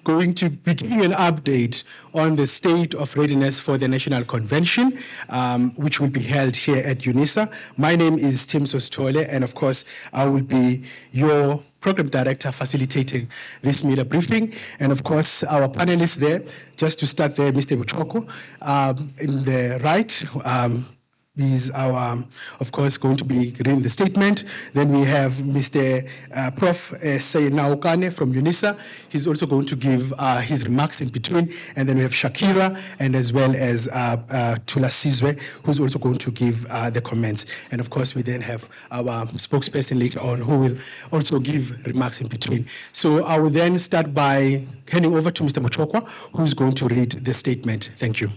going to be giving an update on the state of readiness for the National Convention, which will be held here at Unisa. My name is Tim Sostole, and of course, I will be your program director facilitating this media briefing. And of course, our panelists there, just to start there, Mr. Buchoko, in the right, is our, of course, going to be reading the statement. Then we have Mr. Prof. Naukane from Unisa. He's also going to give his remarks in between. And then we have Shakira, and as well as Tula Sizwe, who's also going to give the comments. And of course, we then have our spokesperson later on, who will also give remarks in between. So I will then start by handing over to Mr. Mochokwa, who's going to read the statement. Thank you.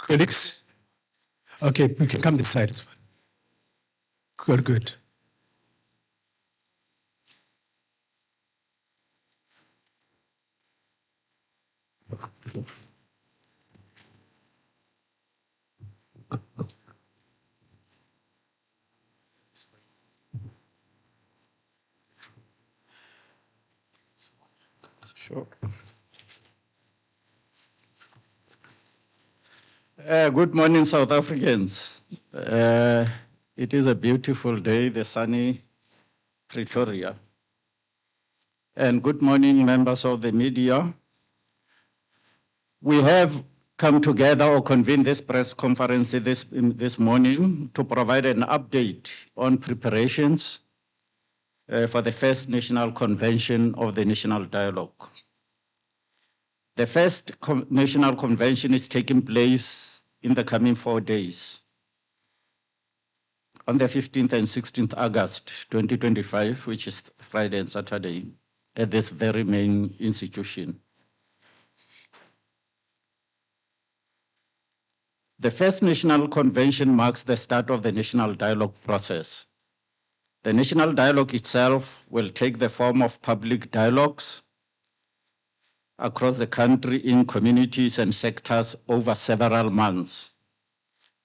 Felix? Okay, we can come this side as well. Good. Sure. Good morning, South Africans. It is a beautiful day, the sunny Pretoria. And good morning, members of the media. We have come together or convened this press conference this morning to provide an update on preparations for the first National Convention of the National Dialogue. The first National Convention is taking place in the coming 4 days, on the 15th and 16th August 2025, which is Friday and Saturday, at this very main institution. The first National Convention marks the start of the National Dialogue process. The National Dialogue itself will take the form of public dialogues across the country in communities and sectors over several months.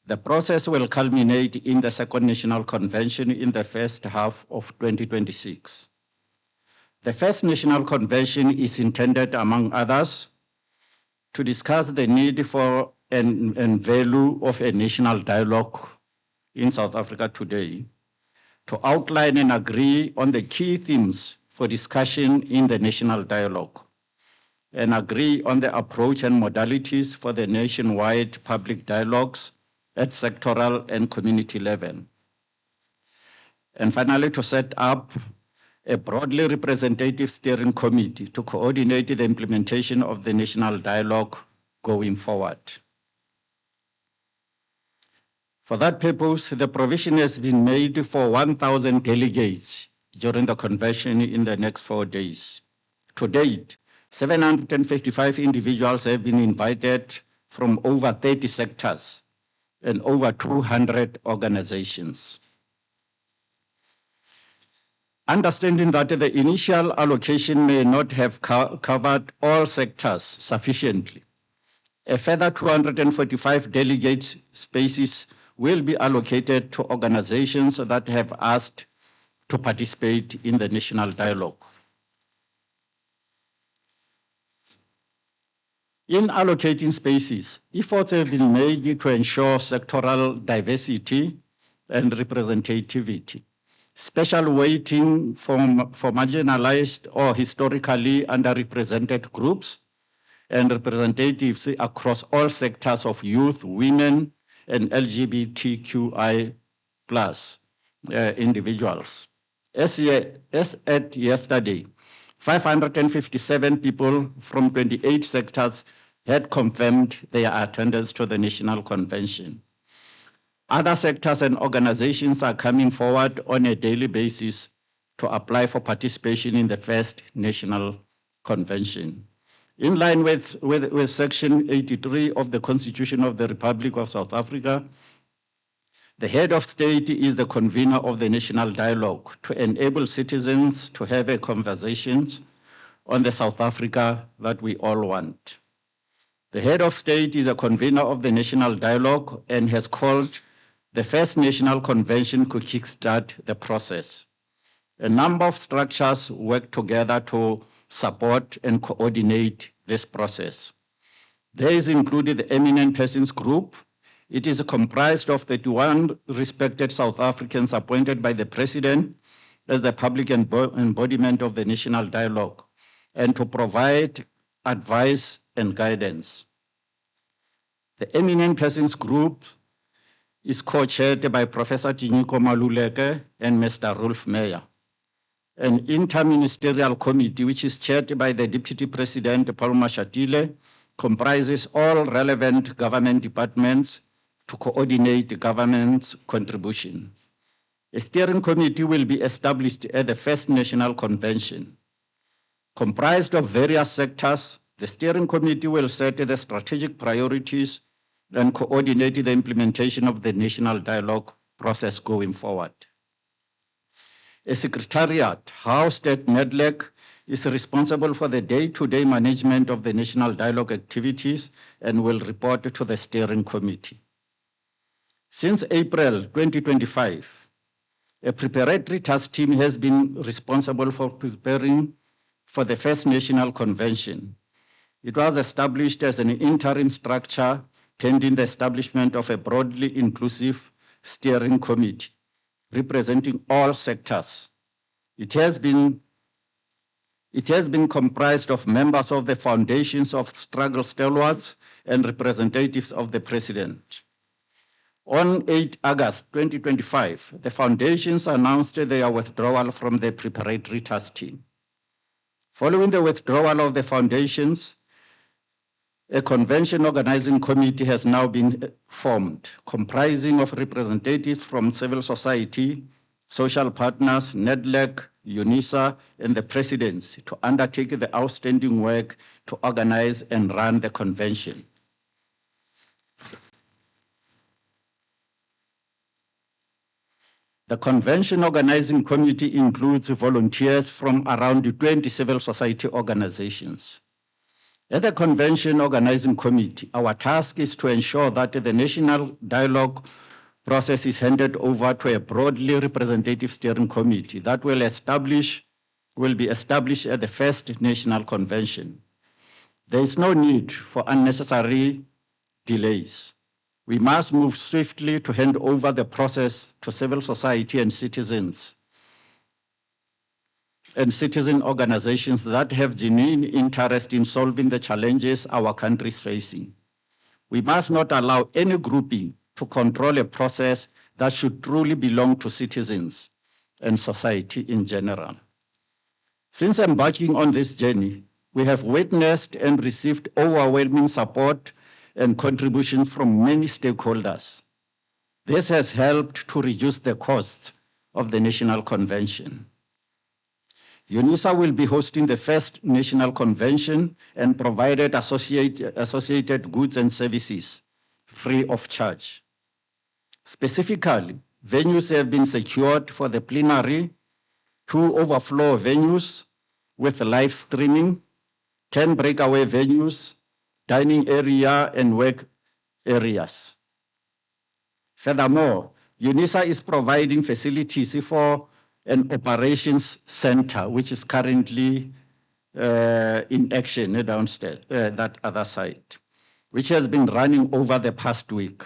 The process will culminate in the second National Convention in the first half of 2026. The first National Convention is intended, among others, to discuss the need for and value of a national dialogue in South Africa today, to outline and agree on the key themes for discussion in the national dialogue, and agree on the approach and modalities for the nationwide public dialogues at sectoral and community level. And finally, to set up a broadly representative steering committee to coordinate the implementation of the national dialogue going forward. For that purpose, the provision has been made for 1,000 delegates during the convention in the next 4 days. To date, 755 individuals have been invited from over 30 sectors and over 200 organizations. Understanding that the initial allocation may not have covered all sectors sufficiently, a further 245 delegate spaces will be allocated to organizations that have asked to participate in the national dialogue. In allocating spaces, efforts have been made to ensure sectoral diversity and representativity. Special weighting for marginalized or historically underrepresented groups and representatives across all sectors of youth, women, and LGBTQI+ individuals. As at yesterday, 557 people from 28 sectors had confirmed their attendance to the National Convention. Other sectors and organizations are coming forward on a daily basis to apply for participation in the first National Convention. In line with Section 83 of the Constitution of the Republic of South Africa, the head of state is the convener of the national dialogue to enable citizens to have a conversation on the South Africa that we all want. The head of state is a convener of the National Dialogue and has called the first national convention to kickstart the process. A number of structures work together to support and coordinate this process. There is included the Eminent Persons Group. It is comprised of 31 respected South Africans appointed by the President as the public embodiment of the National Dialogue and to provide advice and guidance. The Eminent Persons Group is co-chaired by Professor Maluleke and Mr. Rolf Meyer. An interministerial committee, which is chaired by the Deputy President, Paul Mashatile, comprises all relevant government departments to coordinate government's contribution. A steering committee will be established at the first national convention. Comprised of various sectors, the steering committee will set the strategic priorities and coordinate the implementation of the national dialogue process going forward. A secretariat housed at NEDLEC is responsible for the day-to-day management of the national dialogue activities and will report to the steering committee. Since April 2025, a preparatory task team has been responsible for preparing for the first national convention. It was established as an interim structure pending the establishment of a broadly inclusive steering committee representing all sectors. It has been comprised of members of the foundations of struggle stalwarts and representatives of the President. On 8 August 2025, the foundations announced their withdrawal from the preparatory task team. Following the withdrawal of the foundations, a convention organizing committee has now been formed, comprising of representatives from civil society, social partners, NEDLEC, Unisa, and the presidency to undertake the outstanding work to organize and run the convention. The convention organizing committee includes volunteers from around 20 civil society organizations. At the convention organizing committee, our task is to ensure that the national dialogue process is handed over to a broadly representative steering committee that will be established at the first national convention. There is no need for unnecessary delays. We must move swiftly to hand over the process to civil society and citizens and citizen organizations that have genuine interest in solving the challenges our country is facing. We must not allow any grouping to control a process that should truly belong to citizens and society in general. Since embarking on this journey, we have witnessed and received overwhelming support and contributions from many stakeholders. This has helped to reduce the costs of the National Convention. Unisa will be hosting the first National Convention and provided associated goods and services free of charge. Specifically, venues have been secured for the plenary, 2 overflow venues with live streaming, 10 breakaway venues, dining area and work areas. Furthermore, Unisa is providing facilities for an operations center, which is currently in action downstairs, that other side, which has been running over the past week.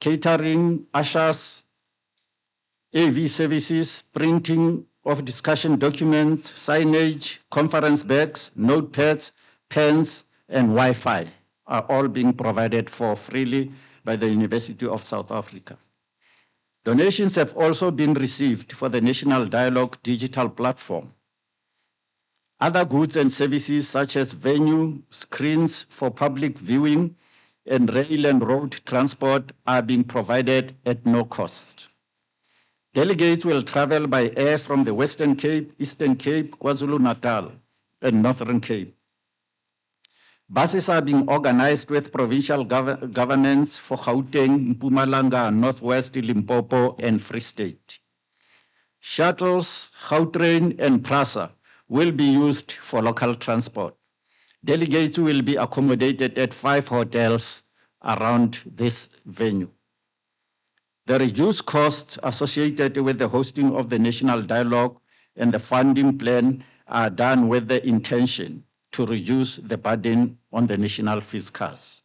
Catering, ushers, AV services, printing of discussion documents, signage, conference bags, notepads, pens, and Wi-Fi are all being provided for freely by the University of South Africa. Donations have also been received for the National Dialogue digital platform. Other goods and services such as venue, screens for public viewing, and rail and road transport are being provided at no cost. Delegates will travel by air from the Western Cape, Eastern Cape, KwaZulu-Natal, and Northern Cape. Buses are being organized with provincial governments for Gauteng, Mpumalanga, Northwest, Limpopo, and Free State. Shuttles, Gautrain, and PRASA will be used for local transport. Delegates will be accommodated at 5 hotels around this venue. The reduced costs associated with the hosting of the National Dialogue and the funding plan are done with the intention to reduce the burden on the national fiscus.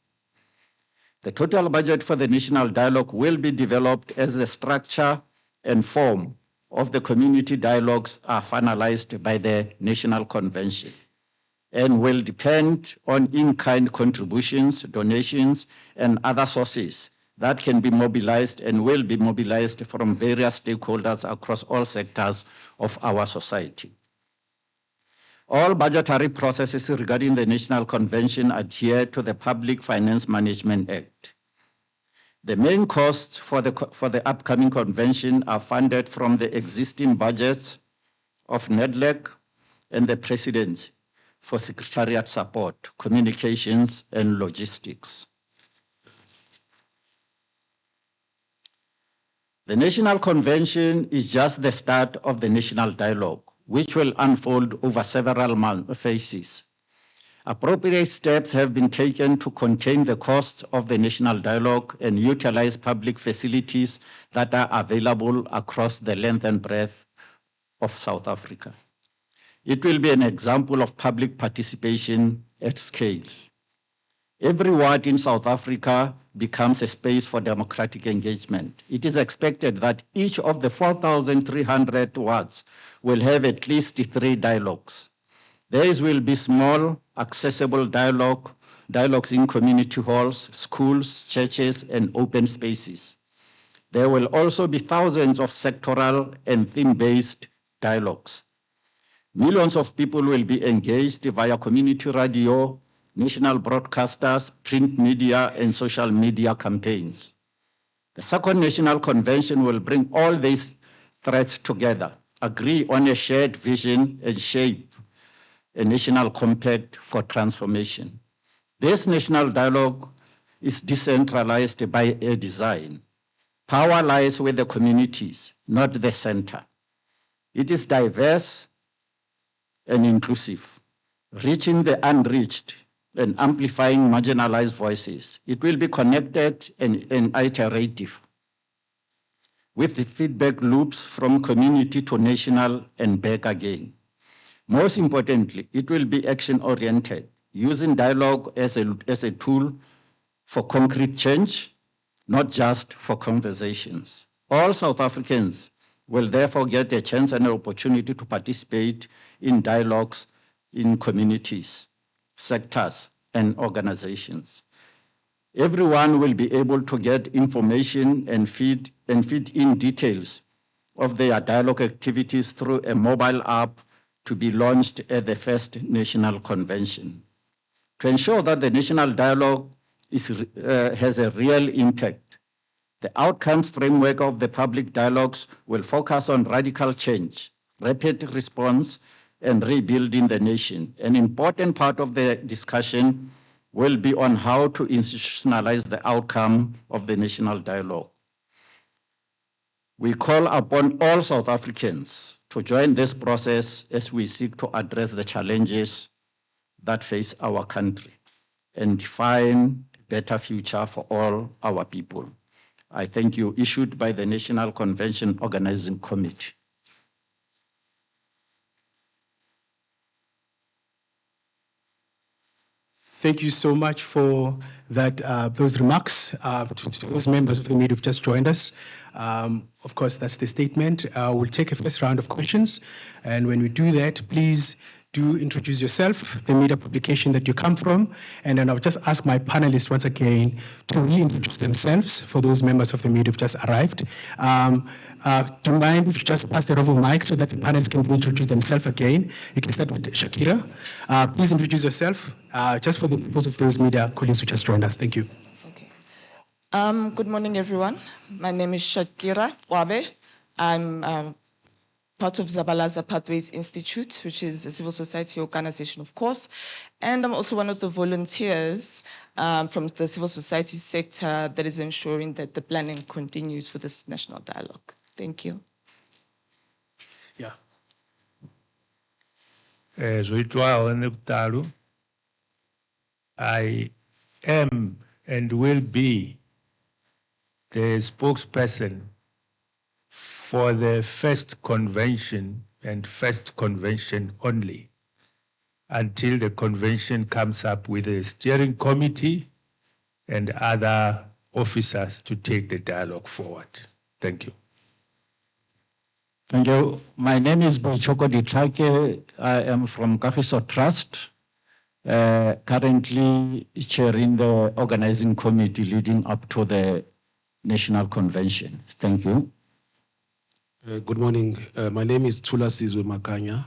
The total budget for the National Dialogue will be developed as the structure and form of the community dialogues are finalized by the National Convention and will depend on in-kind contributions, donations, and other sources that can be mobilized and will be mobilized from various stakeholders across all sectors of our society. All budgetary processes regarding the National Convention adhere to the Public Finance Management Act. The main costs for the upcoming convention are funded from the existing budgets of NEDLEC and the Presidency for Secretariat support, communications, and logistics. The National Convention is just the start of the National Dialogue, which will unfold over several phases. Appropriate steps have been taken to contain the costs of the National Dialogue and utilize public facilities that are available across the length and breadth of South Africa. It will be an example of public participation at scale. Every ward in South Africa becomes a space for democratic engagement. It is expected that each of the 4,300 wards will have at least 3 dialogues. These will be small, accessible dialogues in community halls, schools, churches, and open spaces. There will also be thousands of sectoral and theme-based dialogues. Millions of people will be engaged via community radio, national broadcasters, print media, and social media campaigns. The second National Convention will bring all these threads together, agree on a shared vision, and shape a national compact for transformation. This National Dialogue is decentralized by a design. Power lies with the communities, not the center. It is diverse and inclusive, reaching the unreached and amplifying marginalized voices. It will be connected and iterative, with the feedback loops from community to national and back again. Most importantly, it will be action-oriented, using dialogue as a tool for concrete change, not just for conversations. All South Africans will therefore get a chance and an opportunity to participate in dialogues in communities, sectors, and organizations. Everyone will be able to get information and feed in details of their dialogue activities through a mobile app to be launched at the first National Convention. To ensure that the National Dialogue has a real impact, the outcomes framework of the public dialogues will focus on radical change, rapid response, and rebuilding the nation. An important part of the discussion will be on how to institutionalize the outcome of the National Dialogue. We call upon all South Africans to join this process as we seek to address the challenges that face our country and define a better future for all our people. I thank you. Issued by the National Convention Organizing Committee. Thank you so much for that, those remarks to those members of the media who've just joined us. Of course, that's the statement. We'll take a first round of questions. And when we do that, please do introduce yourself, the media publication that you come from, and then I'll just ask my panelists once again to reintroduce themselves for those members of the media who've just arrived. Do you mind if you just pass the rover mic so that the panelists can reintroduce themselves again? You can start with Shakira. Please introduce yourself, just for the purpose of those media colleagues who just joined us. Thank you. Okay. Good morning, everyone. My name is Shakira Wabe. I'm part of Zabalaza Pathways Institute, which is a civil society organization, of course. And I'm also one of the volunteers from the civil society sector that is ensuring that the planning continues for this national dialogue. Thank you. Yeah. I am and will be the spokesperson for the first convention and first convention only until the convention comes up with a steering committee and other officers to take the dialogue forward. Thank you. Thank you. My name is Bochoko Ditlake. I am from Kagiso Trust, currently chairing the organizing committee leading up to the National Convention. Thank you. Good morning. My name is Tula Sizwe Makanya.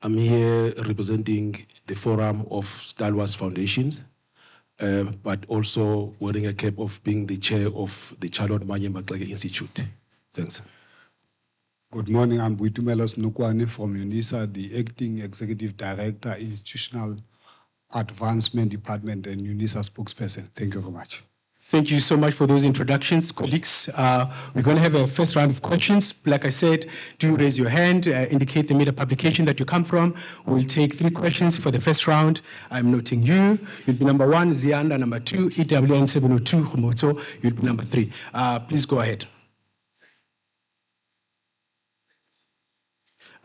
I'm here representing the Forum of Star Wars Foundations, but also wearing a cap of being the chair of the Charlotte Manye Muckleneuk Institute. Thanks. Good morning. I'm Buitumelos Nukwane from Unisa, the Acting Executive Director, Institutional Advancement Department and Unisa spokesperson. Thank you very much. Thank you so much for those introductions, colleagues. We're going to have a first round of questions. Like I said, do raise your hand, indicate the media publication that you come from. We'll take 3 questions for the first round. I'm noting you. You'll be number 1, Zianda, number 2, EWN 702, Humoto. You'll be number 3. Please go ahead.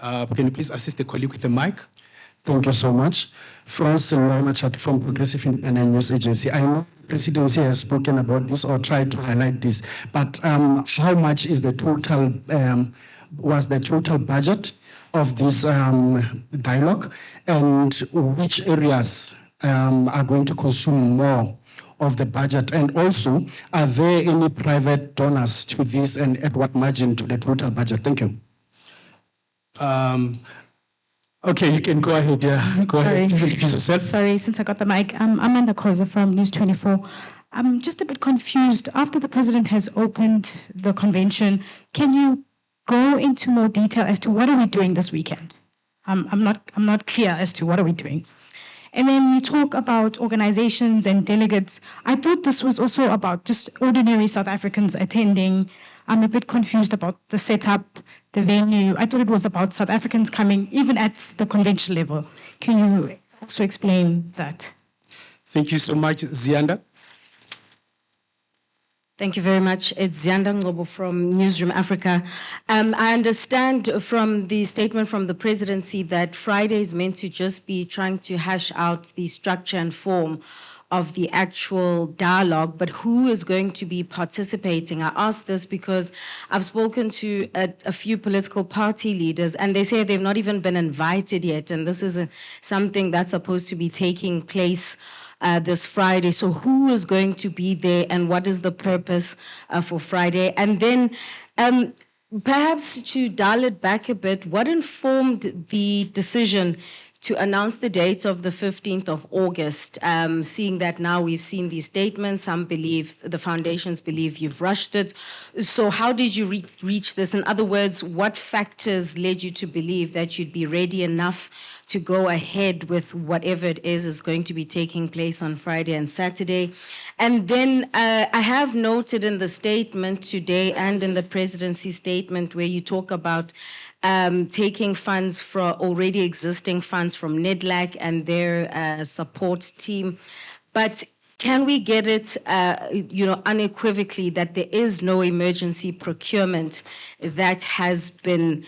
Can you please assist the colleague with the mic? Thank you so much. Francis Lormachat from Progressive Independent News Agency. I know the presidency has spoken about this or tried to highlight this, but how much is the total, was the total budget of this dialogue, and which areas are going to consume more of the budget? And also, are there any private donors to this, and at what margin to the total budget? Thank you. Okay, you can go ahead. Go ahead. Please introduce yourself. Sorry, since I got the mic. I'm Amanda Koza from News 24. I'm just a bit confused. After the president has opened the convention, can you go into more detail as to what are we doing this weekend? I'm not clear as to what are we doing. And then you talk about organizations and delegates. I thought this was also about just ordinary South Africans attending. I'm a bit confused about the setup, the venue. I thought it was about South Africans coming, even at the convention level. Can you also explain that? Thank you so much, Zianda. Thank you very much. It's Zianda Ngobo from Newsroom Africa. I understand from the statement from the presidency that Friday is meant to just be trying to hash out the structure and form of the actual dialogue, but who is going to be participating? I ask this because I've spoken to a few political party leaders, and they say they've not even been invited yet, and this is something that's supposed to be taking place this Friday. So who is going to be there, and what is the purpose for Friday? And then perhaps to dial it back a bit, what informed the decision to announce the date of the 15th of August, seeing that now we've seen these statements, some believe, the foundations believe you've rushed it. So how did you reach this? In other words, what factors led you to believe that you'd be ready enough to go ahead with whatever it is going to be taking place on Friday and Saturday? And then I have noted in the statement today and in the presidency statement where you talk about taking funds from already existing funds from NEDLAC and their support team. But can we get it, unequivocally that there is no emergency procurement that has been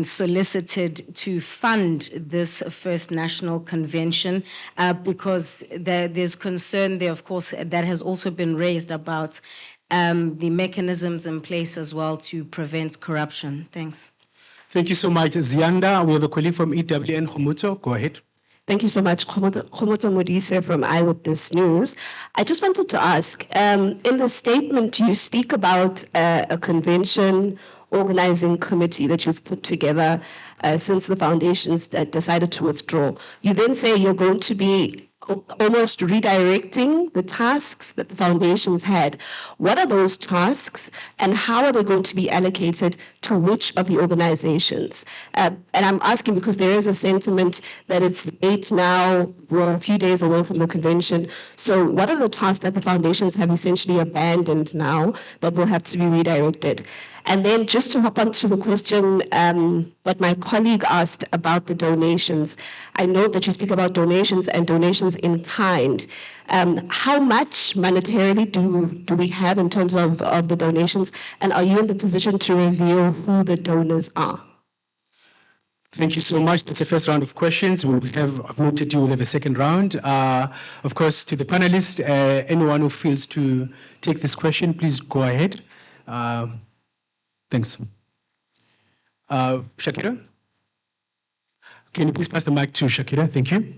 solicited to fund this first national convention? Because there's concern there, of course, that has also been raised about the mechanisms in place as well to prevent corruption. Thanks. Thank you so much, Zianda. We have a colleague from EWN, Humoto. Go ahead. Thank you so much, Kgorong Modise from Eyewitness News. I just wanted to ask, in the statement you speak about a convention organizing committee that you've put together since the foundations decided to withdraw. You then say you're going to be almost redirecting the tasks that the foundations had. What are those tasks, and how are they going to be allocated to which of the organizations? And I'm asking because there is a sentiment that it's late now, we're a few days away from the convention. So what are the tasks that the foundations have essentially abandoned now that will have to be redirected? And then just to hop onto the question that my colleague asked about the donations, I know that you speak about donations and donations in kind. How much monetarily do we have in terms of the donations, and are you in the position to reveal who the donors are? Thank you so much. That's the first round of questions. I've noted you will have a second round. Of course, to the panelists, anyone who feels to take this question, please go ahead. Thanks. Shakira? Can you please pass the mic to Shakira? Thank you.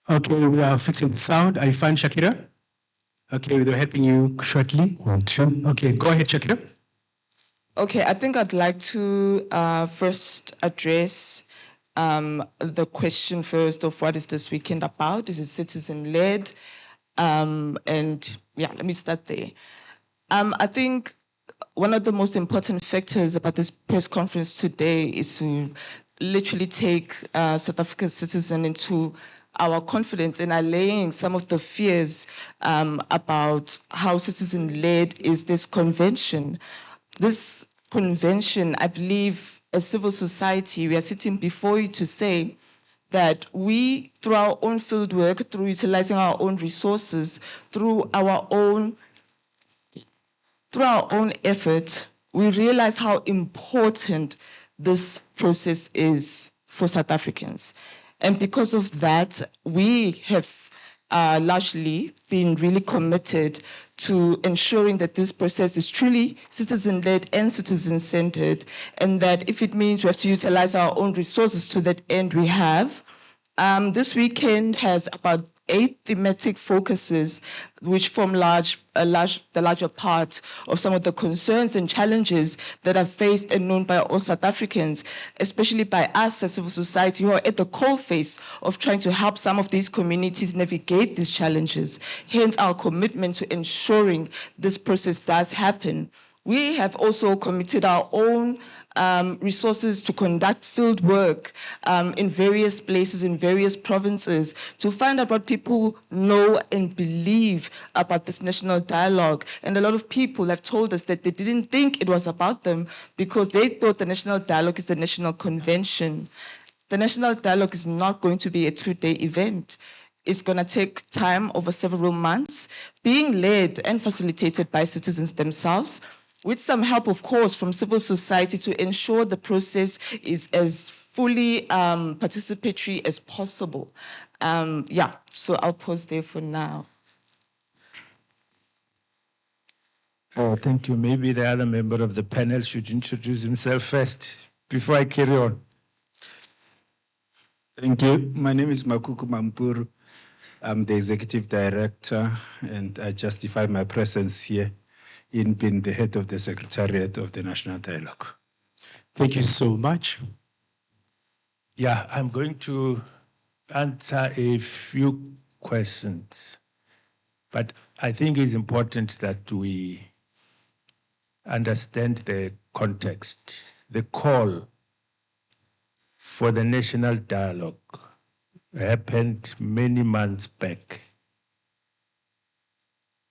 Okay, we are fixing the sound. Are you fine, Shakira? Okay, we're helping you shortly. 1, 2. Okay, go ahead, Shakira. Okay, I think I'd like to first address the question first of what is this weekend about? Is it citizen-led? And yeah, let me start there. I think one of the most important factors about this press conference today is to literally take South Africa's citizen into our confidence in allaying some of the fears about how citizen-led is this convention. This convention, I believe, as civil society, we are sitting before you to say that we, through our own field work, through utilizing our own resources, through our own effort, we realize how important this process is for South Africans. And because of that, we have largely been really committed to ensuring that this process is truly citizen-led and citizen-centered, and that if it means we have to utilize our own resources to that end, we have. This weekend has about 8 thematic focuses, which form the larger part of some of the concerns and challenges that are faced and known by all South Africans, especially by us as civil society who are at the coalface of trying to help some of these communities navigate these challenges. Hence our commitment to ensuring this process does happen. We have also committed our own resources to conduct field work in various places, in various provinces, to find out what people know and believe about this national dialogue. And a lot of people have told us that they didn't think it was about them because they thought the national dialogue is the national convention. The national dialogue is not going to be a 2-day event. It's going to take time over several months, being led and facilitated by citizens themselves, with some help, of course, from civil society to ensure the process is as fully participatory as possible. So I'll pause there for now. Thank you. Maybe the other member of the panel should introduce himself first before I carry on. Thank you. My name is Makuku Mampuru. I'm the executive director, and I justify my presence here in being the head of the Secretariat of the National Dialogue. Thank you so much. Yeah, I'm going to answer a few questions, but I think it's important that we understand the context. The call for the national dialogue happened many months back.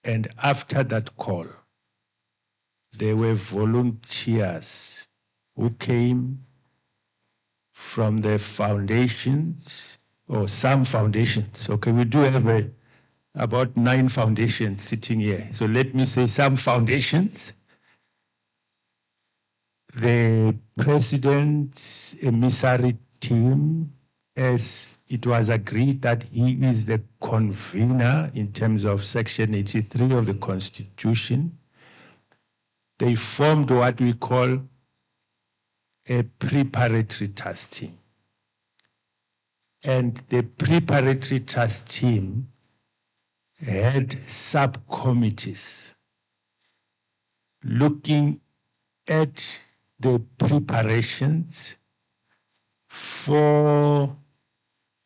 And after that call, there were volunteers who came from the foundations, or some foundations. Okay, we do have about 9 foundations sitting here. So let me say some foundations. The president's emissary team, as it was agreed that he is the convener in terms of Section 83 of the Constitution, they formed what we call a preparatory task team. And the preparatory task team had subcommittees looking at the preparations for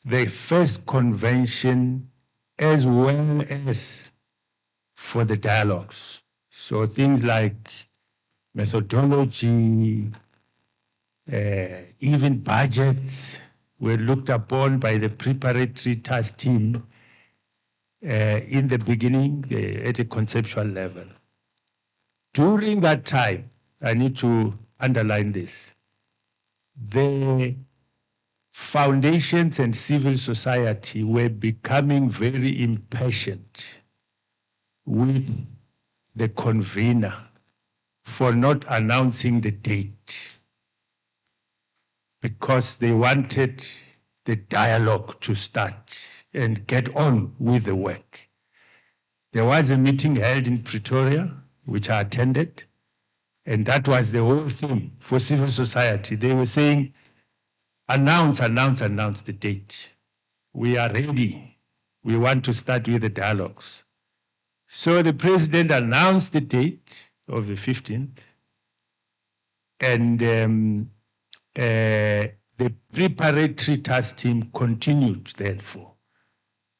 the first convention as well as for the dialogues. So things like methodology, Even budgets were looked upon by the preparatory task team in the beginning at a conceptual level. During that time, I need to underline this, the foundations and civil society were becoming very impatient with the convener for not announcing the date, because they wanted the dialogue to start and get on with the work. There was a meeting held in Pretoria, which I attended, and that was the whole theme for civil society. They were saying, announce the date. We are ready. We want to start with the dialogues. So the president announced the date of the 15th, and the preparatory task team continued, therefore,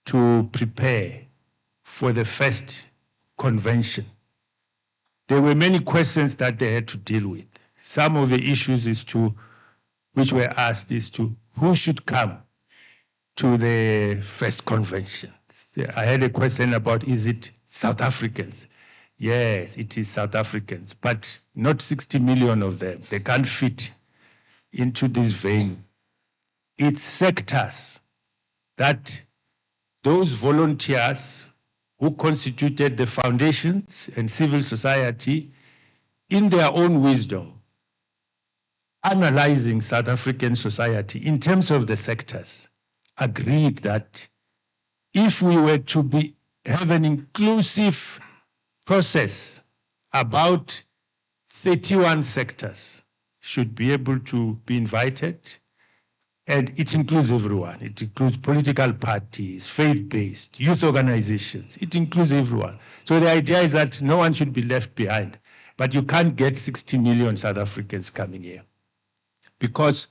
to prepare for the first convention. There were many questions that they had to deal with. Some of the issues which were asked is to who should come to the first convention. I had a question about, is it South Africans? Yes, it is South Africans, but not 60 million of them. They can't fit into this vein. It's sectors that those volunteers who constituted the foundations and civil society, in their own wisdom, analyzing South African society in terms of the sectors, agreed that if we were to have an inclusive process, about 31 sectors should be able to be invited, and it includes everyone. It includes political parties, faith-based, youth organizations. It includes everyone. So the idea is that no one should be left behind, but you can't get 60 million South Africans coming here, because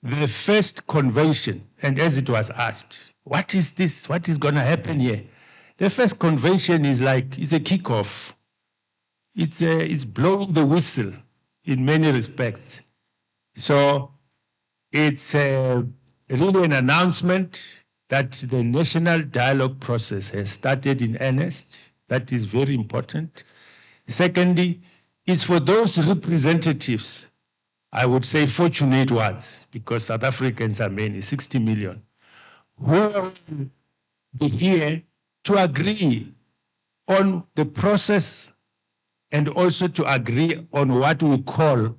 the first convention, and as it was asked, what is this? What is going to happen here? The first convention is a kickoff. It's blowing the whistle in many respects. So it's really an announcement that the national dialogue process has started in earnest. That is very important. Secondly, it's for those representatives, I would say fortunate ones, because South Africans are many, 60 million, who will be here to agree on the process and also to agree on what we call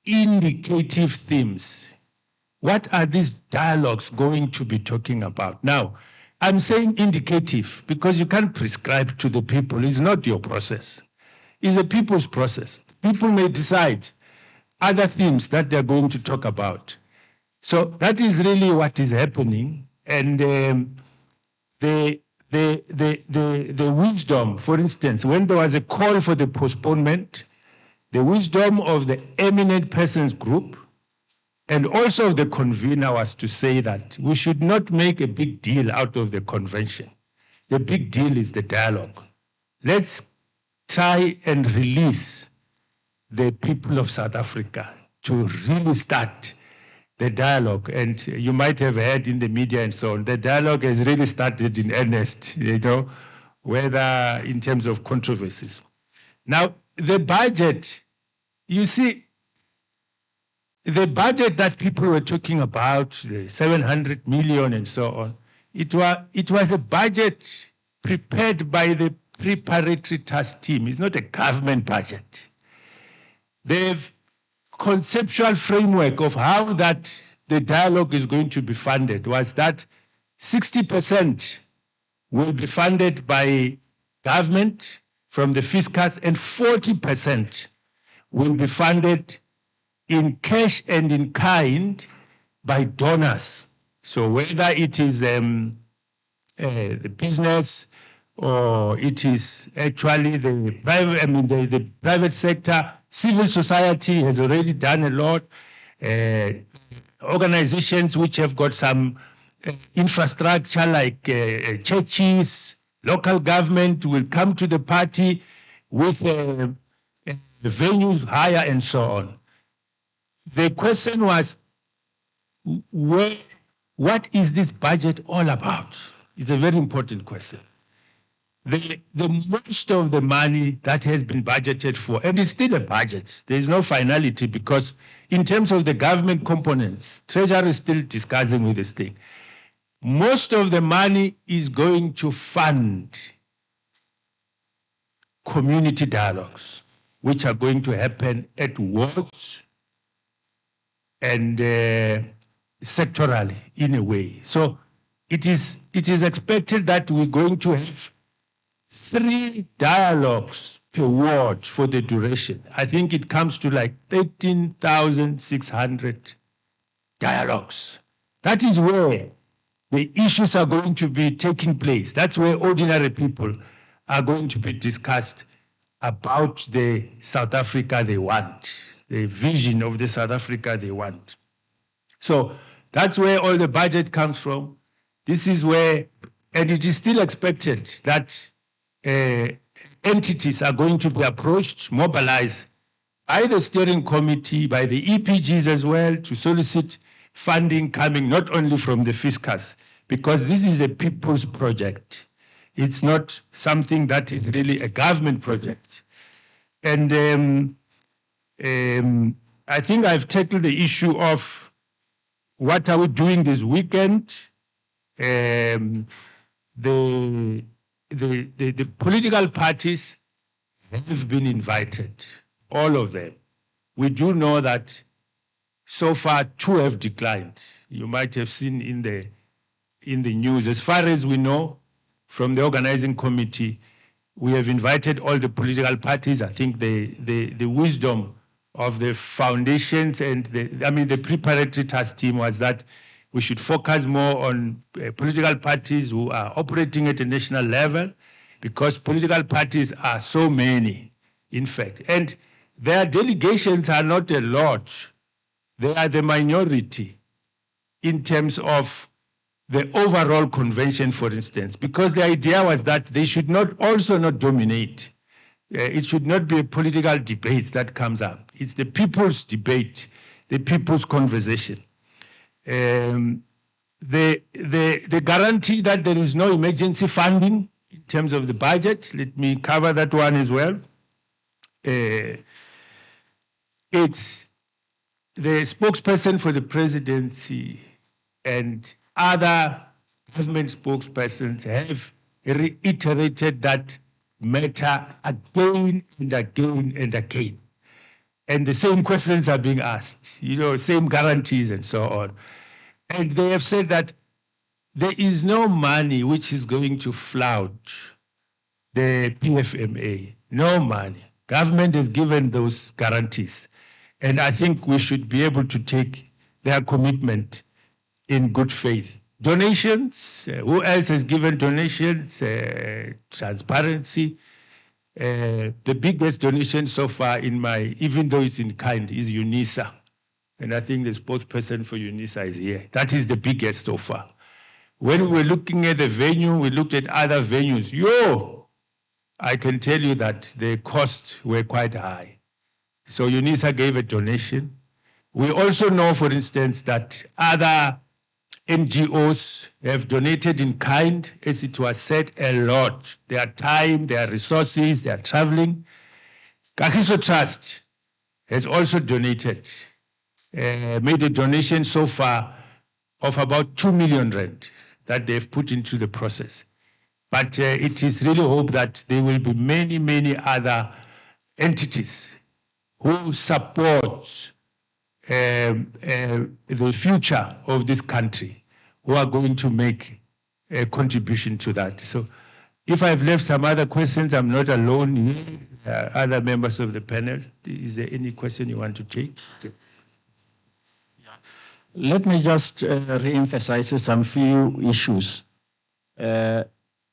indicative themes. What are these dialogues going to be talking about? Now, I'm saying indicative because you can't prescribe to the people. It's not your process. It's the people's process. People may decide other themes that they're going to talk about. So that is really what is happening. And the wisdom, for instance, when there was a call for the postponement, the wisdom of the eminent persons group and also the convener was to say that we should not make a big deal out of the convention. The big deal is the dialogue. Let's try and release the people of South Africa to really start the dialogue. And you might have heard in the media and so on, the dialogue has really started in earnest, whether in terms of controversies. Now, the budget, you see, the budget that people were talking about, the 700 million and so on, it was a budget prepared by the preparatory task team. It's not a government budget. The conceptual framework of how that the dialogue is going to be funded was that 60% will be funded by government from the fiscus and 40% will be funded in cash and in kind by donors. So whether it is the business or it is actually the private sector, civil society has already done a lot. Organizations which have got some infrastructure like churches, local government will come to the party with venues higher and so on. the question was, what is this budget all about? It's a very important question. The most of the money that has been budgeted for, and it's still a budget, there is no finality, because in terms of the government components, Treasury is still discussing with this thing. Most of the money is going to fund community dialogues, which are going to happen at wards and sectorally in a way. So it is expected that we're going to have 3 dialogues per ward for the duration. I think it comes to like 13,600 dialogues. That is where the issues are going to be taking place. That's where ordinary people are going to be discussed about the South Africa they want, the vision of the South Africa they want. So that's where all the budget comes from. This is where, and it is still expected that entities are going to be approached, mobilized by the steering committee, by the EPGs as well, to solicit funding coming not only from the fiscus, because this is a people's project. It's not something that is really a government project. And I think I've tackled the issue of what are we doing this weekend. The political parties have been invited, all of them. We do know that so far 2 have declined. You might have seen in the news. As far as we know, from the organizing committee, we have invited all the political parties. I think the wisdom of the foundations and the preparatory task team was that we should focus more on political parties who are operating at a national level, because political parties are so many, in fact. And their delegations are not a lot. They are the minority in terms of the overall convention, for instance, because the idea was that they should not dominate. It should not be a political debate that comes up. It's the people's debate, the people's conversation. The guarantee that there is no emergency funding in terms of the budget, let me cover that one as well. It's the spokesperson for the presidency and other government spokespersons have reiterated that matter again and again and again. And the same questions are being asked, same guarantees and so on. And they have said that there is no money which is going to flout the PFMA, no money. Government has given those guarantees. And I think we should be able to take their commitment in good faith. Donations, who else has given donations? Transparency. The biggest donation so far even though it's in kind, is Unisa. And I think the spokesperson for Unisa is here. That is the biggest so far. When we were looking at the venue, we looked at other venues. I can tell you that the costs were quite high. So Unisa gave a donation. We also know, for instance, that other NGOs have donated in kind, as it was said, a lot. Their time, their resources, their traveling. Kagiso Trust has also donated, made a donation so far of about 2 million rand that they've put into the process. But it is really hope that there will be many, many other entities who support the future of this country, who are going to make a contribution to that. So if I've left some other questions, I'm not alone. Other members of the panel, is there any question you want to take? Okay. Let me just re-emphasize some few issues.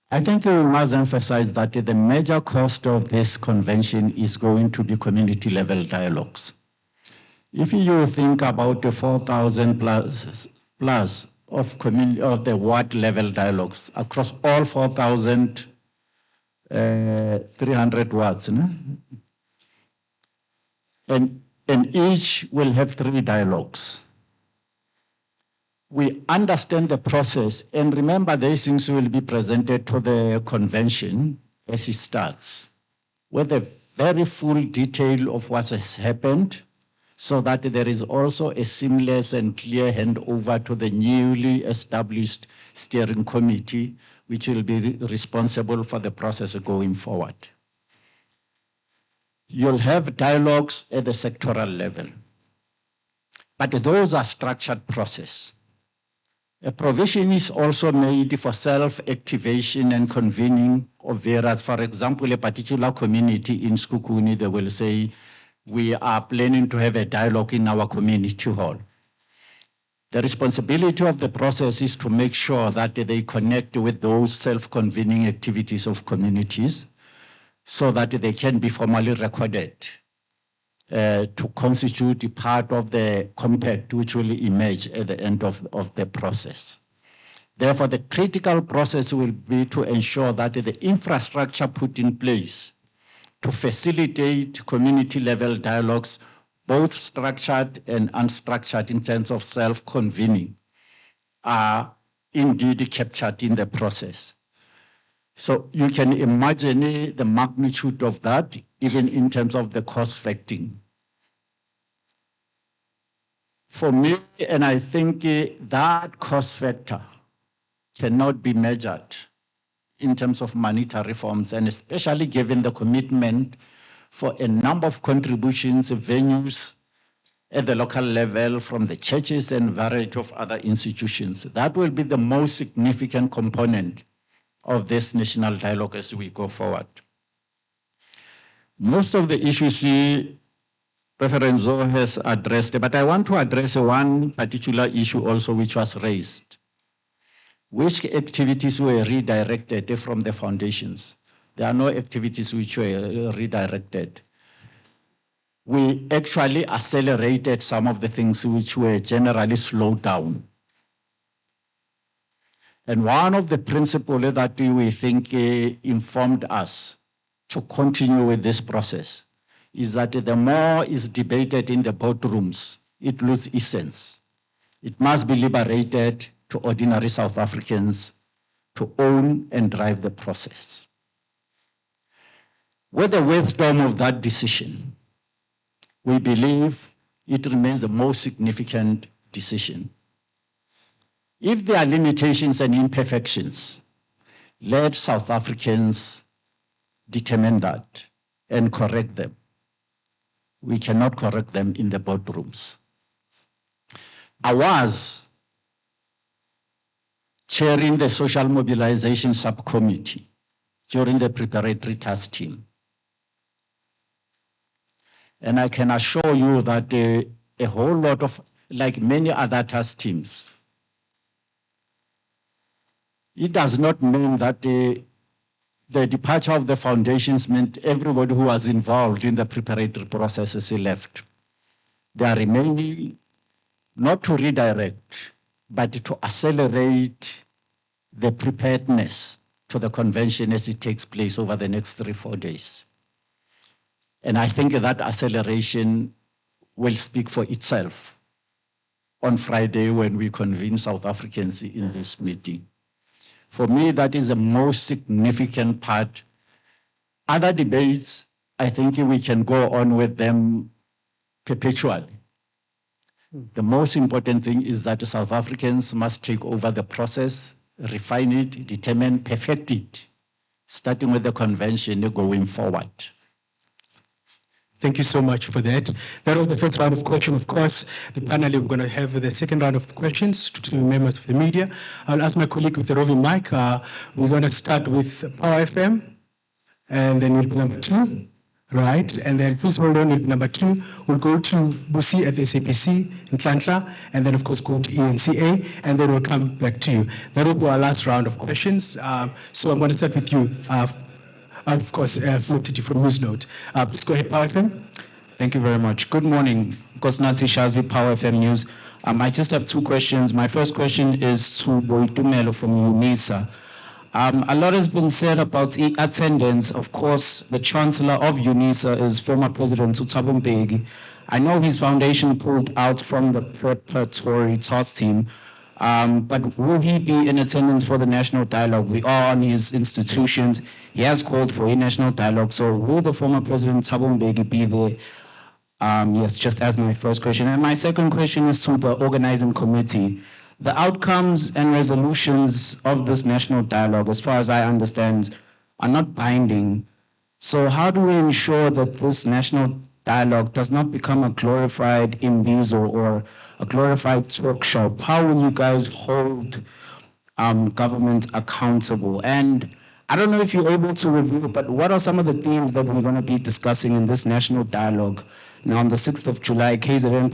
I think we must emphasize that the major cost of this convention is going to be community level dialogues. If you think about the 4,000 plus of the ward level dialogues across all 4,300 wards, no? And and each will have 3 dialogues. We understand the process, and remember these things will be presented to the convention as it starts, with a very full detail of what has happened, so that there is also a seamless and clear handover to the newly established steering committee, which will be responsible for the process going forward. You'll have dialogues at the sectoral level, but those are structured process. A provision is also made for self-activation and convening of various, for example, a particular community in Skukuni, they will say, we are planning to have a dialogue in our community hall. The responsibility of the process is to make sure that they connect with those self-convening activities of communities so that they can be formally recorded to constitute part of the compact which will emerge at the end of the process. Therefore, the critical process will be to ensure that the infrastructure put in place to facilitate community-level dialogues, both structured and unstructured in terms of self-convening, are indeed captured in the process. So you can imagine the magnitude of that, even in terms of the cost factoring. For me, and I think that cost factor cannot be measured in terms of monetary forms, and especially given the commitment for a number of contributions, venues at the local level from the churches and variety of other institutions. That will be the most significant component of this national dialogue as we go forward. Most of the issues Reverend Zo has addressed, but I want to address one particular issue also which was raised. Which activities were redirected from the foundations? There are no activities which were redirected. We actually accelerated some of the things which were generally slowed down. And one of the principles that we think informed us to continue with this process is that the more is debated in the boardrooms, it loses essence. It must be liberated to ordinary South Africans to own and drive the process. With the wisdom of that decision, we believe it remains the most significant decision. If there are limitations and imperfections, let South Africans determine that and correct them. We cannot correct them in the boardrooms. I was chairing the social mobilization subcommittee during the preparatory task team. And I can assure you that a whole lot of, like many other task teams, it does not mean that the departure of the foundations meant everybody who was involved in the preparatory processes left. They are remaining not to redirect, but to accelerate the preparedness to the convention as it takes place over the next 3-4 days. And I think that acceleration will speak for itself on Friday when we convene South Africans in this meeting. For me, that is the most significant part. Other debates, I think we can go on with them perpetually. The most important thing is that South Africans must take over the process, refine it, determine, perfect it, starting with the convention going forward. Thank you so much for that. That was the first round of questions. Of course, the panel, we're going to have the second round of questions to members of the media. I'll ask my colleague with the roving mic. We're going to start with Power FM, and then we'll be number 2, right? And then please hold on, number 2. We'll go to Busi at the SAPC in Tlantla, and then of course go to ENCA, and then we'll come back to you. That will be our last round of questions. So I'm going to start with you. Of course, Flotiti from Newsnote. Please go ahead, Power FM. Thank you very much. Good morning. Kosnatsi Shazi, Power FM News. I just have 2 questions. My first question is to Boitumelo from Unisa. A lot has been said about attendance. Of course, the Chancellor of Unisa is former President Thabo Mbeki. I know his foundation pulled out from the preparatory task team, but will he be in attendance for the national dialogue? We are on his institutions. He has called for a national dialogue. So will the former President Thabo Mbeki be there? Yes, just as my first question. And my second question is to the organizing committee. The outcomes and resolutions of this national dialogue, as far as I understand, are not binding. So how do we ensure that this national dialogue does not become a glorified imbizo or a glorified talk shop? How will you guys hold government accountable? And I don't know if you're able to review, but what are some of the themes that we're going to be discussing in this national dialogue? Now, on the 6th of July, KZN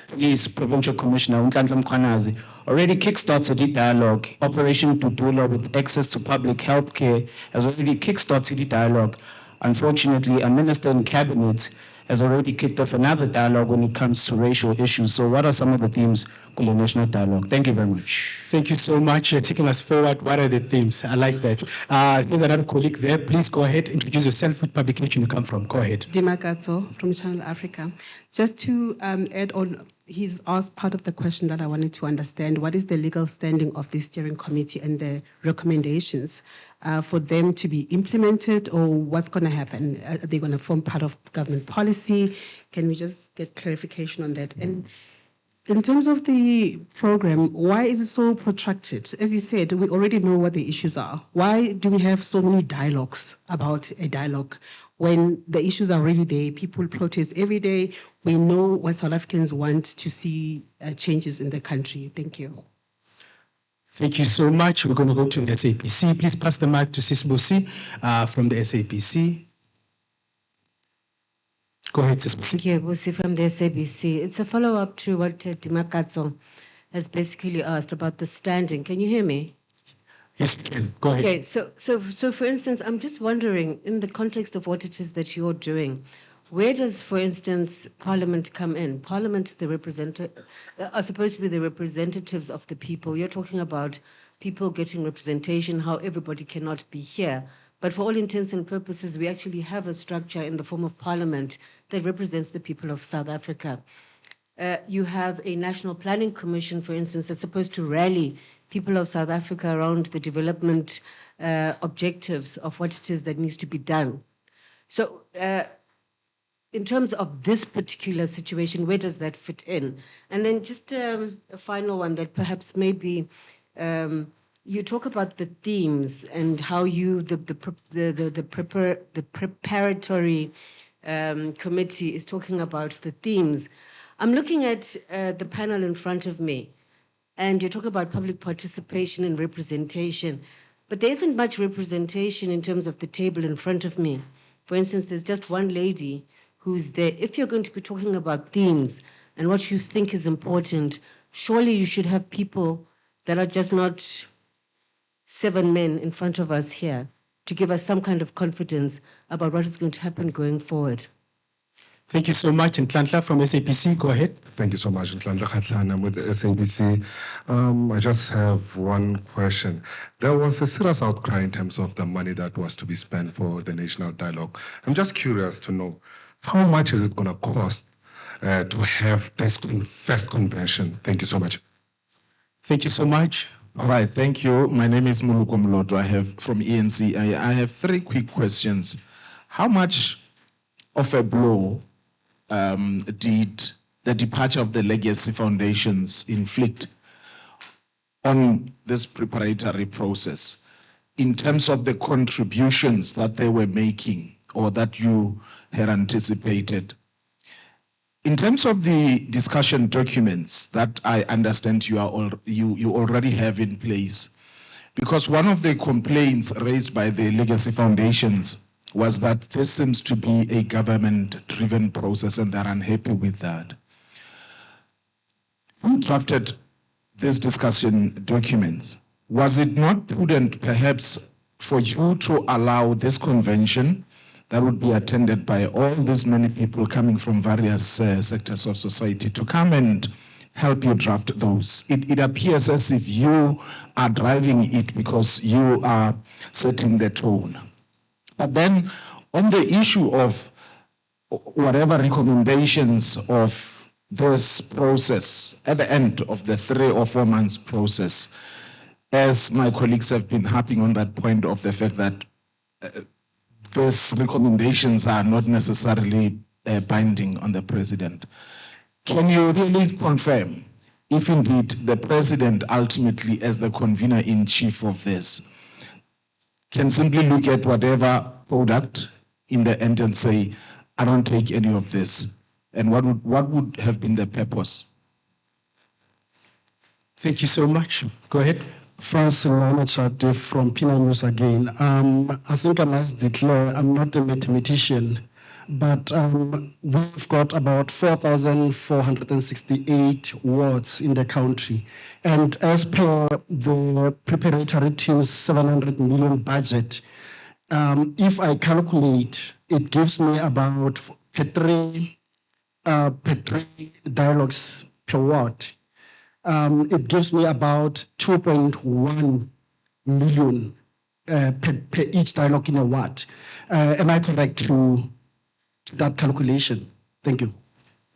Police Provincial Commissioner Unhlanhla Mkhwanazi already kickstarted the dialogue. Operation Dudula, with access to public health care, has already kickstarted the dialogue. Unfortunately, a minister in cabinet has already kicked off another dialogue when it comes to racial issues. So what are some of the themes for the national dialogue? Thank you very much. Thank you so much for taking us forward. What are the themes? I like that. There's another colleague there. Please go ahead, introduce yourself, which publication you come from. Go ahead. Dimakatso from Channel Africa. Just to add on, he's asked part of the question that I wanted to understand. What is the legal standing of the steering committee and the recommendations for them to be implemented, or what's going to happen? Are they going to form part of government policy? Can we just get clarification on that? And in terms of the program, why is it so protracted? As you said, we already know what the issues are. Why do we have so many dialogues about a dialogue when the issues are already there? People protest every day. We know what South Africans want to see changes in the country. Thank you. Thank you so much. We're going to go to the SAPC. Please pass the mic to Sisbusi from the SAPC. Go ahead, Sisbusi. Thank you, Busi from the SABC. It's a follow-up to what Dimakatso has basically asked about the standing. Can you hear me? Yes, we can. Go ahead. Okay, so for instance, I'm just wondering, in the context of what it is that you're doing, where does, for instance, Parliament come in? Parliament, are supposed to be the representatives of the people. You're talking about people getting representation, how everybody cannot be here. But for all intents and purposes, we actually have a structure in the form of Parliament that represents the people of South Africa. You have a National Planning Commission, for instance, that's supposed to rally people of South Africa around the development objectives of what it is that needs to be done. So in terms of this particular situation, where does that fit in? And then just a final one that perhaps maybe you talk about the themes and how you, the preparatory committee is talking about the themes. I'm looking at the panel in front of me, and you talk about public participation and representation, but there isn't much representation in terms of the table in front of me. For instance, there's just one lady who's there. If you're going to be talking about themes and what you think is important, surely you should have people that are just not 7 men in front of us here to give us some kind of confidence about what is going to happen going forward. Thank you so much. And Nhlanhla from SAPC, go ahead. Thank you so much. Nhlanhla Kgatlana, I'm with the SABC. I just have one question. There was a serious outcry in terms of the money that was to be spent for the national dialogue. I'm just curious to know, how much is it going to cost to have this first convention? Thank you so much. Thank you so much. All right, thank you. My name is Muluko Mloto. I have from ENC. I have 3 quick questions. How much of a blow did the departure of the legacy foundations inflict on this preparatory process in terms of the contributions that they were making or that you had anticipated? In terms of the discussion documents that I understand you already have in place, because one of the complaints raised by the legacy foundations was that this seems to be a government-driven process and they're unhappy with that. Who drafted these discussion documents? Was it not prudent perhaps for you to allow this convention that would be attended by all these many people coming from various sectors of society to come and help you draft those. It appears as if you are driving it because you are setting the tone. But then on the issue of whatever recommendations of this process at the end of the 3 or 4 months process, as my colleagues have been harping on that point of the fact that these recommendations are not necessarily binding on the president. Can you really confirm if indeed the president ultimately, as the convener-in-chief of this, can simply look at whatever product in the end and say, I don't take any of this? And what would have been the purpose? Thank you so much. Go ahead. Francis Lomachate from Pina News again. I think I must declare I'm not a mathematician, but we've got about 4,468 wards in the country. And as per the preparatory team's 700 million budget, if I calculate, it gives me about per three dialogues per ward. It gives me about 2.1 million per each dialogue in a ward. Am I correct to that calculation? Thank you.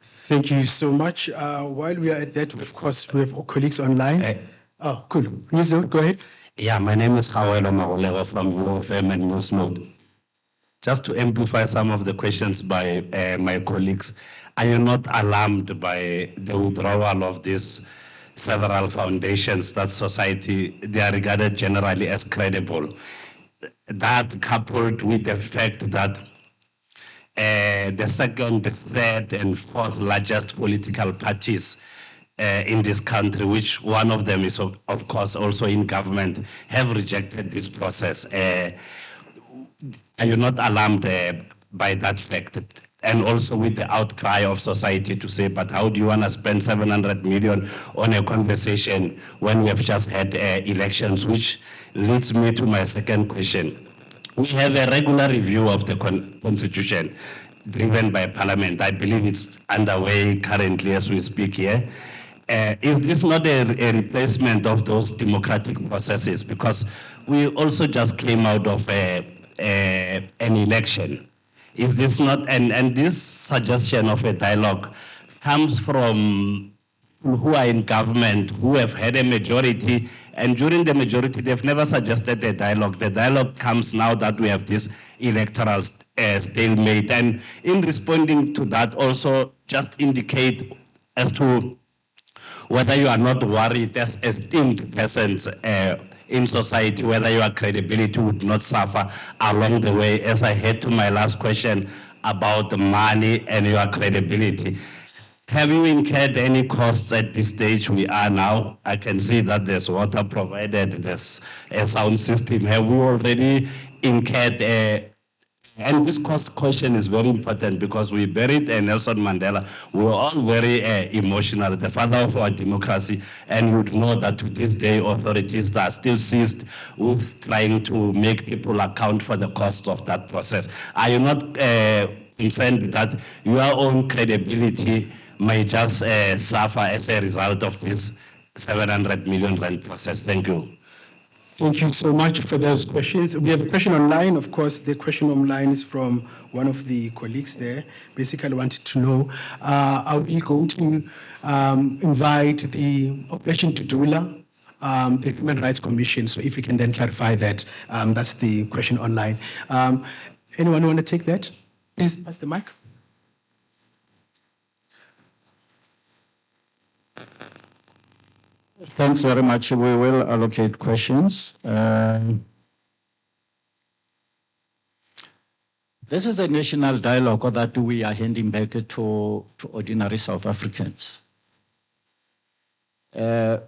Thank you so much. While we are at that, of course, we have our colleagues online. Oh, cool. Nizo, go ahead. Yeah, my name is Kgorong Magolego from UFM and Newsnote. Just to amplify some of the questions by my colleagues, are you not alarmed by the withdrawal of these several foundations that society, they are regarded generally as credible? That coupled with the fact that the second, third, and fourth largest political parties in this country, which one of them is of course also in government, have rejected this process. Are you not alarmed by that fact? And also with the outcry of society to say, but how do you want to spend 700 million on a conversation when we have just had elections? Which leads me to my second question. We have a regular review of the constitution driven by Parliament. I believe it's underway currently as we speak here. Is this not a replacement of those democratic processes? Because we also just came out of an election. Is this not, and this suggestion of a dialogue comes from who are in government, who have had a majority, and during the majority, they've never suggested a dialogue. The dialogue comes now that we have this electoral stalemate. And in responding to that, also just indicate as to whether you are not worried as esteemed persons in society, whether your credibility would not suffer along the way, as I head to my last question about the money and your credibility. Have you incurred any costs at this stage we are now? I can see that there's water provided, there's a sound system. Have we already incurred and this cost question is very important because we buried Nelson Mandela. We were all very emotional, the father of our democracy, and you would know that to this day authorities are still seized with trying to make people account for the cost of that process. Are you not concerned that your own credibility may just suffer as a result of this 700 million rand process? Thank you. Thank you so much for those questions. We have a question online. Of course, the question online is from one of the colleagues there. Basically, wanted to know, are we going to invite the Operation Tudula, the Human Rights Commission? So if we can then clarify that, that's the question online. Anyone want to take that? Please pass the mic. Thanks very much. We will allocate questions. This is a national dialogue that we are handing back to ordinary South Africans. And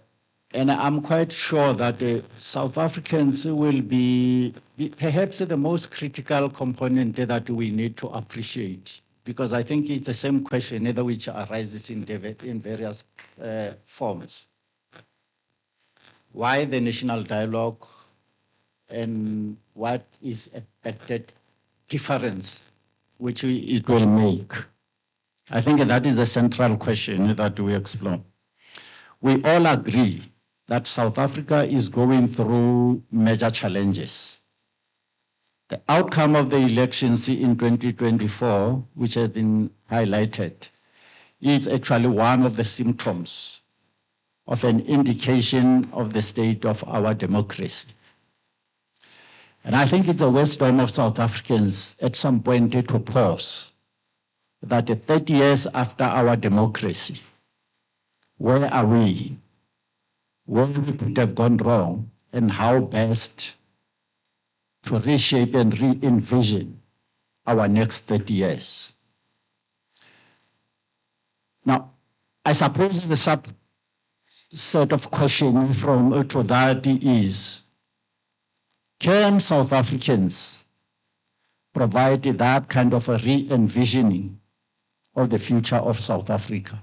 I'm quite sure that South Africans will be perhaps the most critical component that we need to appreciate, because I think it's the same question which arises in various forms. Why the national dialogue and what is expected difference which it will make? I think that is the central question that we explore. we all agree that South Africa is going through major challenges. The outcome of the elections in 2024, which has been highlighted, is actually one of the symptoms of an indication of the state of our democracy. And I think it's a wisdom of South Africans at some point to pause that 30 years after our democracy, where are we? Where we could have gone wrong, and how best to reshape and re-envision our next 30 years. Now, I suppose the subset of question from to that is, can South Africans provide that kind of a re-envisioning of the future of South Africa?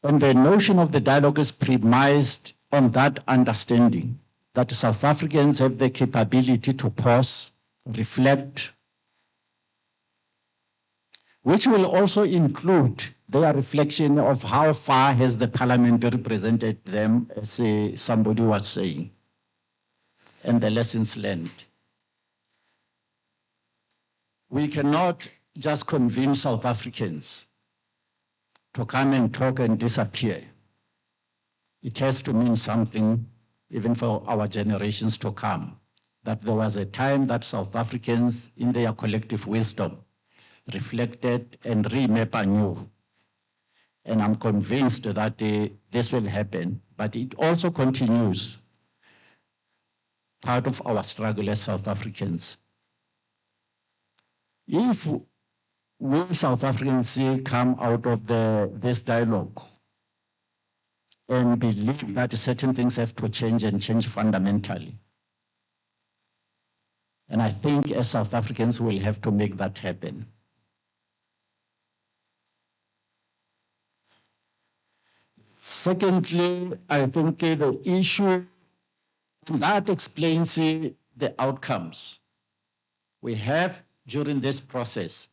And the notion of the dialogue is premised on that understanding that South Africans have the capability to pause, reflect, which will also include their reflection of how far has the parliament represented them, as somebody was saying, and the lessons learned. We cannot just convince South Africans to come and talk and disappear. It has to mean something, even for our generations to come, that there was a time that South Africans, in their collective wisdom, reflected and remap anew. And I'm convinced that this will happen, but it also continues part of our struggle as South Africans. If we South Africans come out of this dialogue and believe that certain things have to change and change fundamentally, and I think as South Africans we'll have to make that happen. Secondly, I think the issue that explains the outcomes we have during this process.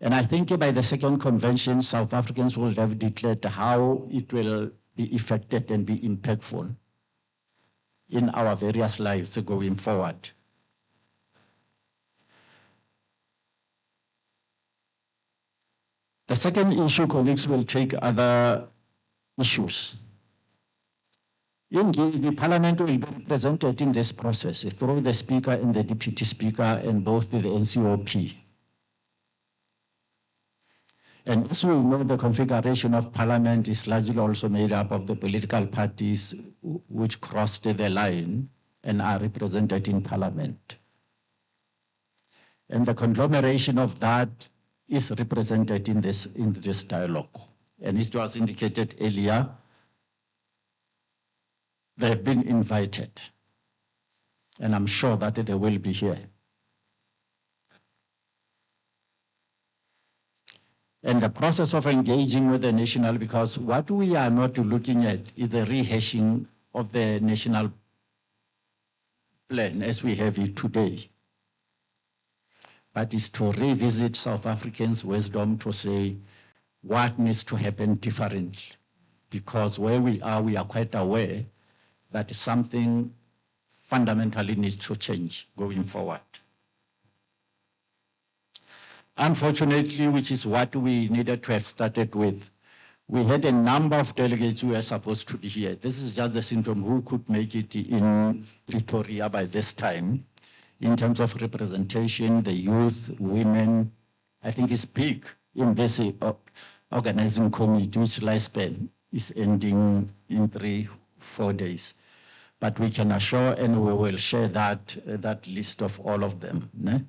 And I think by the second convention, South Africans will have declared how it will be effected and be impactful in our various lives going forward. The second issue, colleagues will take other issues. Indeed, the Parliament will be represented in this process through the Speaker and the Deputy Speaker and both the NCOP. And as we know, the configuration of Parliament is largely also made up of the political parties which crossed the line and are represented in Parliament. And the conglomeration of that is represented in this dialogue. And it was indicated earlier, they have been invited. And I'm sure that they will be here. And the process of engaging with the national, because what we are not looking at is the rehashing of the national plan as we have it today. But it's to revisit South Africans' wisdom to say what needs to happen differently. Because where we are quite aware that something fundamentally needs to change going forward. Unfortunately, which is what we needed to have started with, we had a number of delegates who were supposed to be here. This is just the symptom who could make it in Pretoria by this time. In terms of representation, the youth, women, I think it's big in this organizing committee, which lifespan is ending in 3-4 days. But we can assure, and we will share that list of all of them. Ne?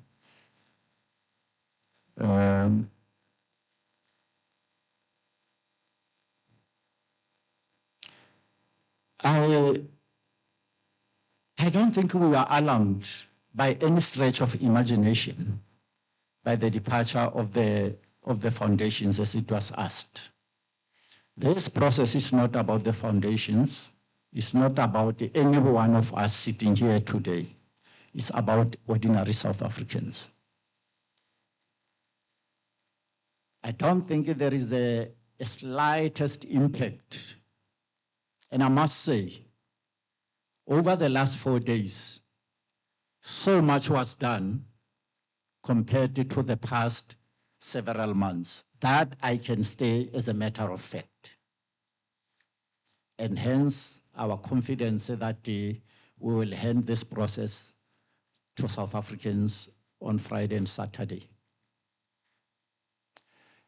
I don't think we are alarmed by any stretch of imagination by the departure of the foundations as it was asked. This process is not about the foundations. It's not about any one of us sitting here today. It's about ordinary South Africans. I don't think there is a a slightest impact. And I must say, over the last 4 days, so much was done compared to the past several months. That I can say as a matter of fact. And hence our confidence that we will hand this process to South Africans on Friday and Saturday.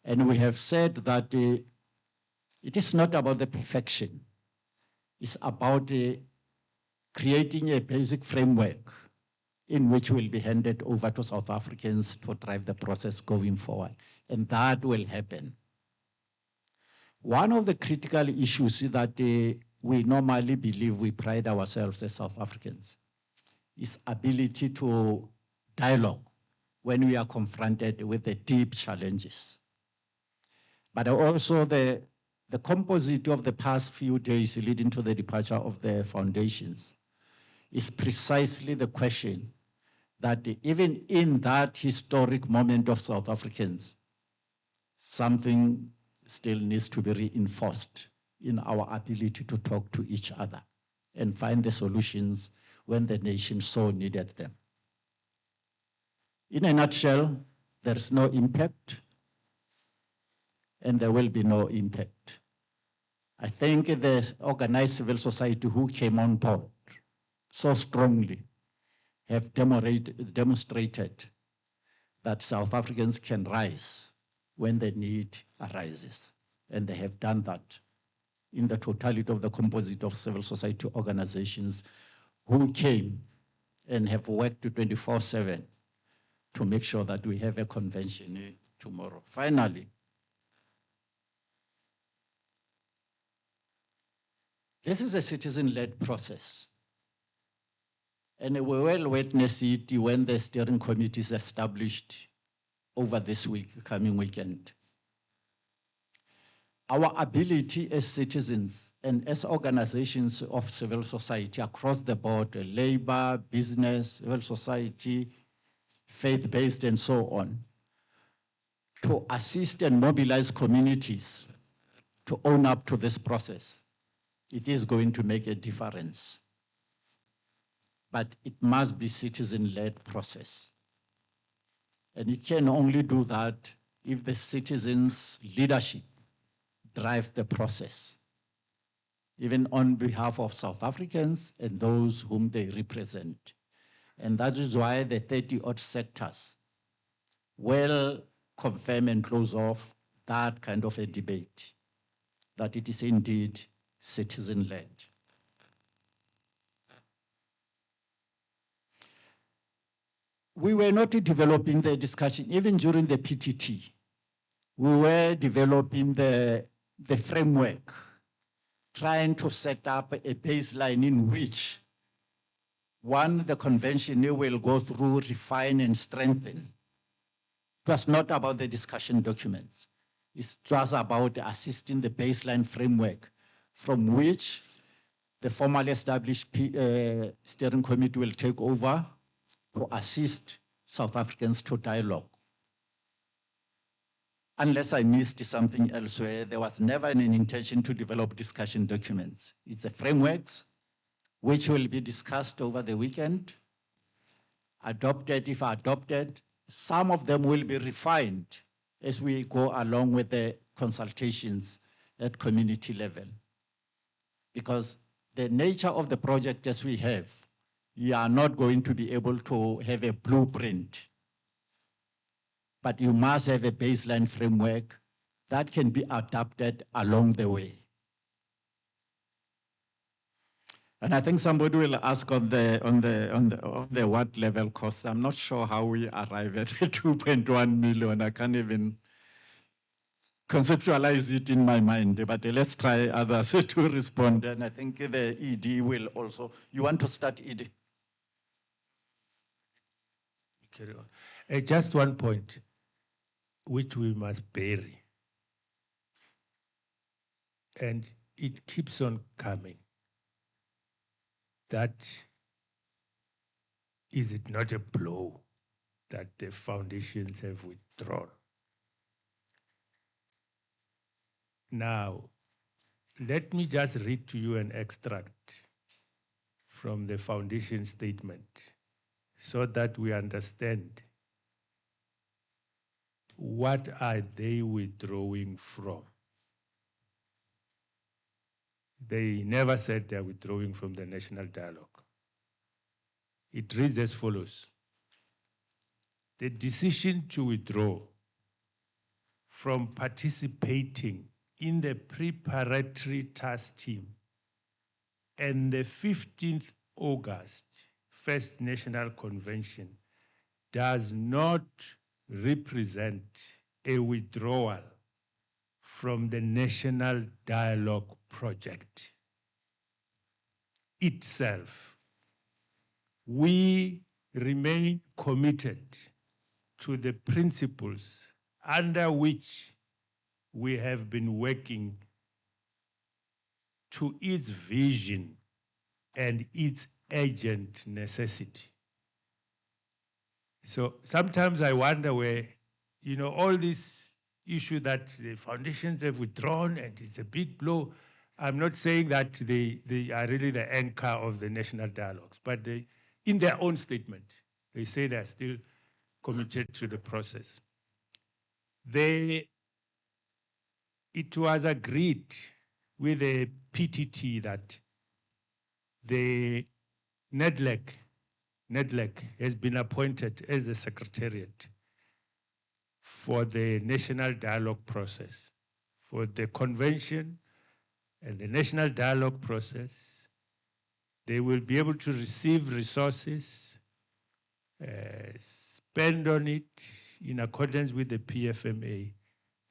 And we have said that it is not about the perfection. It's about creating a basic framework in which will be handed over to South Africans to drive the process going forward. And that will happen. One of the critical issues that we normally believe we pride ourselves as South Africans is ability to dialogue when we are confronted with the deep challenges. But also the composite of the past few days leading to the departure of the foundations is precisely the question that even in that historic moment of South Africans, something still needs to be reinforced in our ability to talk to each other and find the solutions when the nation so needed them. In a nutshell, there's no impact and there will be no impact. I think the organized civil society who came on board so strongly have demonstrated that South Africans can rise when the need arises. And they have done that in the totality of the composite of civil society organizations who came and have worked 24/7 to make sure that we have a convention tomorrow. Finally, this is a citizen-led process. And we will witness it when the steering committee is established over this coming weekend. Our ability as citizens and as organizations of civil society across the board, labor, business, civil society, faith-based and so on, to assist and mobilize communities to own up to this process, it is going to make a difference. But it must be citizen-led process. And it can only do that if the citizens' leadership drives the process, even on behalf of South Africans and those whom they represent. And that is why the 30-odd sectors will confirm and close off that kind of a debate, that it is indeed citizen-led. We were not developing the discussion, even during the PTT. We were developing the framework, trying to set up a baseline in which, one, the convention will go through, refine, and strengthen. It was not about the discussion documents. It was about assisting the baseline framework from which the formally established steering committee will take over to assist South Africans to dialogue. Unless I missed something elsewhere, there was never an intention to develop discussion documents. It's a frameworks which will be discussed over the weekend, adopted if adopted. Some of them will be refined as we go along with the consultations at community level. Because the nature of the project as we have, you are not going to be able to have a blueprint, but you must have a baseline framework that can be adapted along the way. And I think somebody will ask on the what level cost. I'm not sure how we arrive at 2.1 million. I can't even conceptualize it in my mind, but let's try others to respond. And I think the ED will also. You want to start, ED? Carry on. Just one point, which we must bury. And it keeps on coming. That is it not a blow that the foundations have withdrawn? Now, let me just read to you an extract from the foundation statement so that we understand what are they withdrawing from. They never said they're withdrawing from the national dialogue. It reads as follows. The decision to withdraw from participating in the preparatory task team and the 15th August First National Convention does not represent a withdrawal from the National Dialogue Project itself. We remain committed to the principles under which we have been working to its vision and its urgent necessity. So sometimes I wonder where, all this issue that the foundations have withdrawn and it's a big blow. I'm not saying that they are really the anchor of the national dialogues, but in their own statement, they say they're still committed to the process. It was agreed with the PTT that the NEDLEC has been appointed as the secretariat for the national dialogue process, for the convention and the national dialogue process. They will be able to receive resources, spend on it in accordance with the PFMA.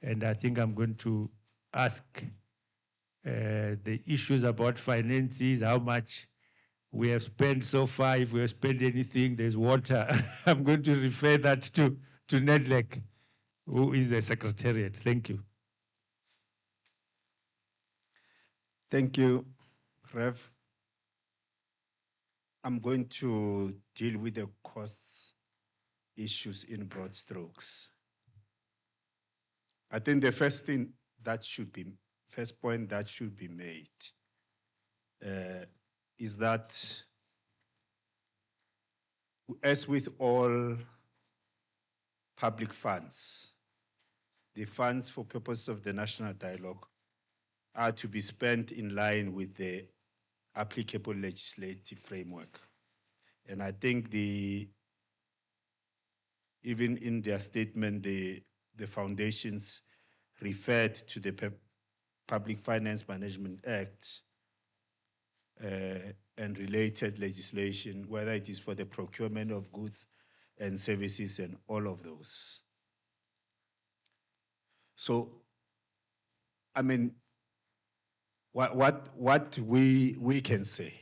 And I think I'm going to ask the issues about finances, how much we have spent so far. If we have spent anything, there's water. I'm going to refer that to NEDLEC, who is the secretariat. Thank you. Thank you, Rev. I'm going to deal with the costs issues in broad strokes. I think the first point that should be made is that, as with all public funds, the funds for purposes of the national dialogue are to be spent in line with the applicable legislative framework. And I think even in their statement, the foundations referred to the Public Finance Management Act and related legislation, whether it is for the procurement of goods and services and all of those. So, I mean, what we can say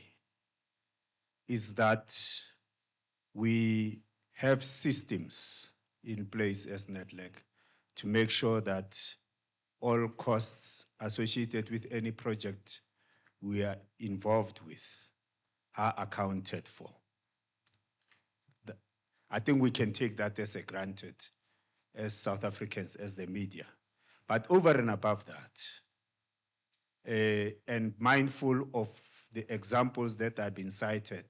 is that we have systems in place as NEDLEC to make sure that all costs associated with any project we are involved with are accounted for. I think we can take that as a granted as South Africans, as the media. But over and above that, and mindful of the examples that have been cited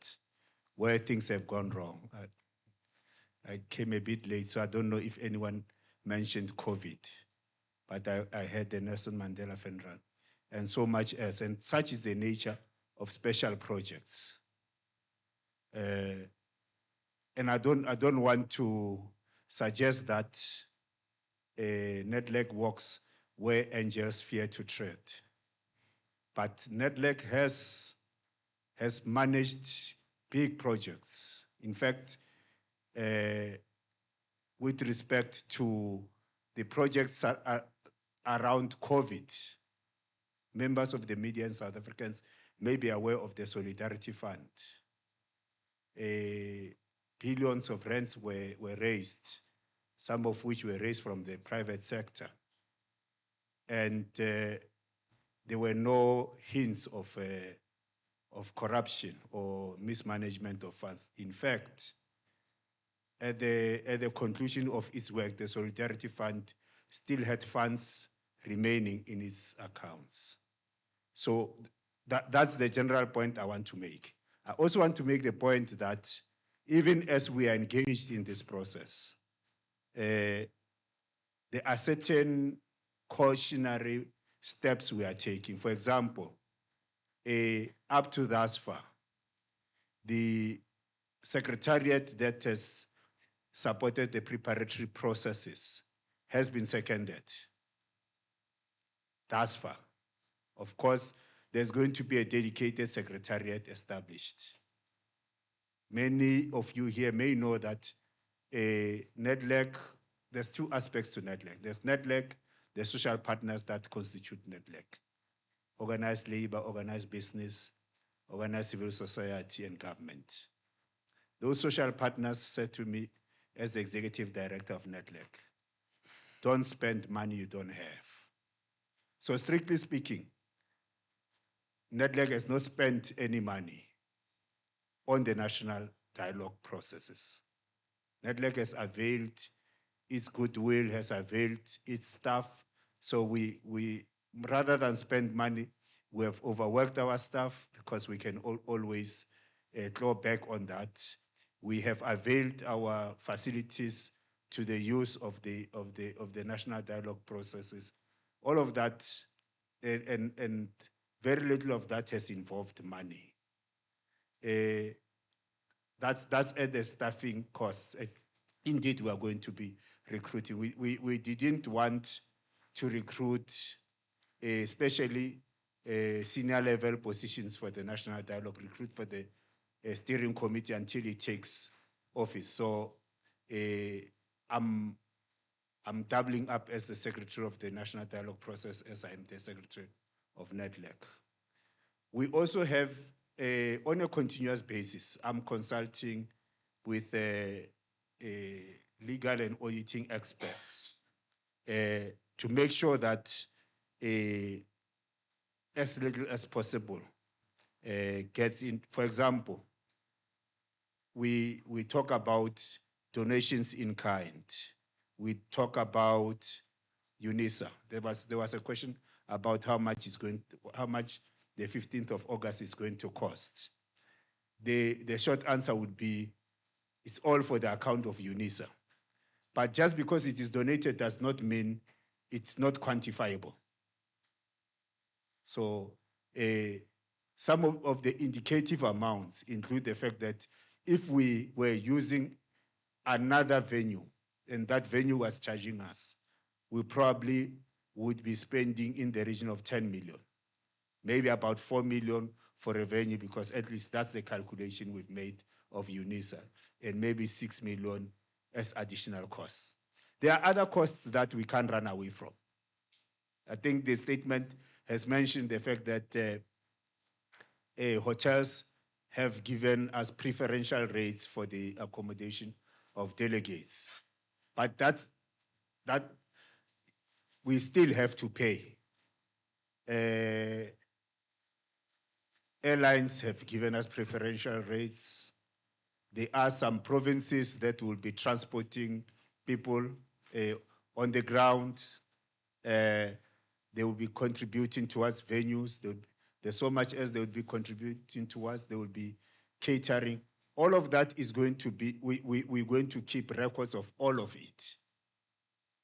where things have gone wrong. I came a bit late, so I don't know if anyone mentioned COVID, but I heard the Nelson Mandela funeral and so much else. And such is the nature of special projects. And I don't want to suggest that NEDLEC walks where angels fear to tread. But NEDLEC has managed big projects. In fact, with respect to the projects around COVID, members of the media and South Africans may be aware of the Solidarity Fund. Billions of rands were raised, some of which were raised from the private sector. And there were no hints of corruption or mismanagement of funds. In fact, at the conclusion of its work, the Solidarity Fund still had funds remaining in its accounts. So that's the general point I want to make. I also want to make the point that even as we are engaged in this process, there are certain cautionary steps we are taking. For example, up to thus far, the secretariat that has supported the preparatory processes has been seconded thus far. Of course, there's going to be a dedicated secretariat established. Many of you here may know that NEDLEC, there's two aspects to NEDLEC. There's NEDLEC, the social partners that constitute NEDLEC. Organized labor, organized business, organized civil society, and government. Those social partners said to me, as the executive director of NEDLEC, don't spend money you don't have. So strictly speaking, NEDLEC has not spent any money on the national dialogue processes. NEDLEC has availed its goodwill, has availed its staff. So we rather than spend money, we have overworked our staff because we can always claw back on that. We have availed our facilities to the use of the national dialogue processes. All of that, and very little of that has involved money. That's at the staffing costs. Indeed, we are going to be recruiting. We didn't want to recruit, especially senior level positions for the national dialogue, recruit for the steering committee until it takes office. So I'm doubling up as the secretary of the national dialogue process as I am the secretary of NEDLEC. We also have, on a continuous basis, I'm consulting with legal and auditing experts to make sure that as little as possible gets in. For example, we talk about donations in kind. We talk about Unisa. There was a question about how much the 15th of August is going to cost. The short answer would be, it's all for the account of Unisa. But just because it is donated does not mean it's not quantifiable. So some of the indicative amounts include the fact that if we were using another venue and that venue was charging us, we probably would be spending in the region of 10 million, maybe about 4 million for a venue, because at least that's the calculation we've made of Unisa, and maybe 6 million as additional costs. There are other costs that we can't run away from. I think the statement has mentioned the fact that hotels have given us preferential rates for the accommodation of delegates. But that we still have to pay. Airlines have given us preferential rates. There are some provinces that will be transporting people on the ground. They will be contributing towards venues. There's so much as they will be contributing towards. They will be catering. All of that is going to be, we're going to keep records of all of it.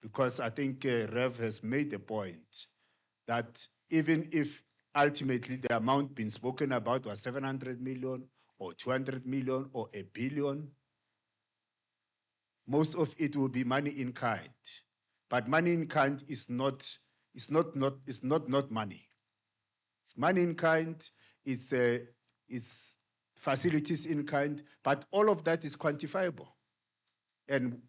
Because I think Rev has made the point that even if ultimately the amount being spoken about was 700 million or 200 million or $1 billion, most of it will be money in kind. But money in kind is not money. It's money in kind, it's facilities in kind, but all of that is quantifiable. And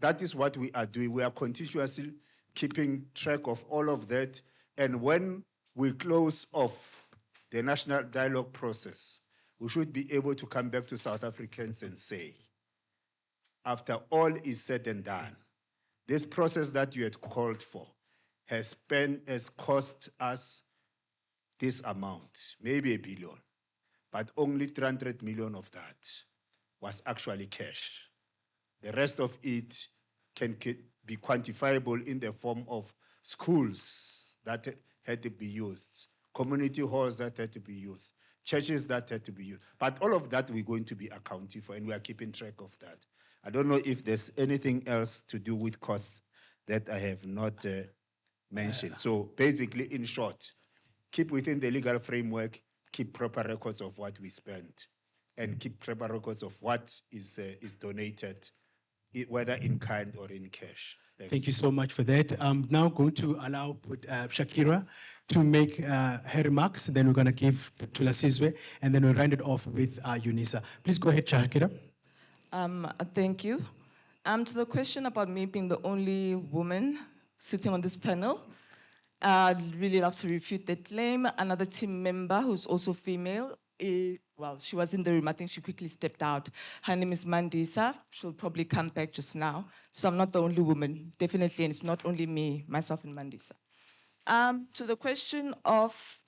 that is what we are doing. We are continuously keeping track of all of that. And when we close off the national dialogue process, we should be able to come back to South Africans and say, after all is said and done, this process that you had called for has cost us this amount, maybe $1 billion, but only 300 million of that was actually cash. The rest of it can be quantifiable in the form of schools that had to be used, community halls that had to be used, churches that had to be used. But all of that we're going to be accounting for, and we are keeping track of that. I don't know if there's anything else to do with costs that I have not mentioned. So basically, in short, keep within the legal framework, keep proper records of what we spend, and keep proper records of what is donated, whether in kind or in cash. Thanks. Thank you so much for that. I'm now going to allow Shakira to make her remarks, then we're going to give to Lasizwe, and then we'll round it off with Unisa. Please go ahead, Shakira. Thank you. To the question about me being the only woman sitting on this panel, I'd really love to refute that claim. Another team member who's also female, well, she was in the room. I think she quickly stepped out. Her name is Mandisa. She'll probably come back just now. So I'm not the only woman, definitely, and it's not only me, myself and Mandisa. To the question of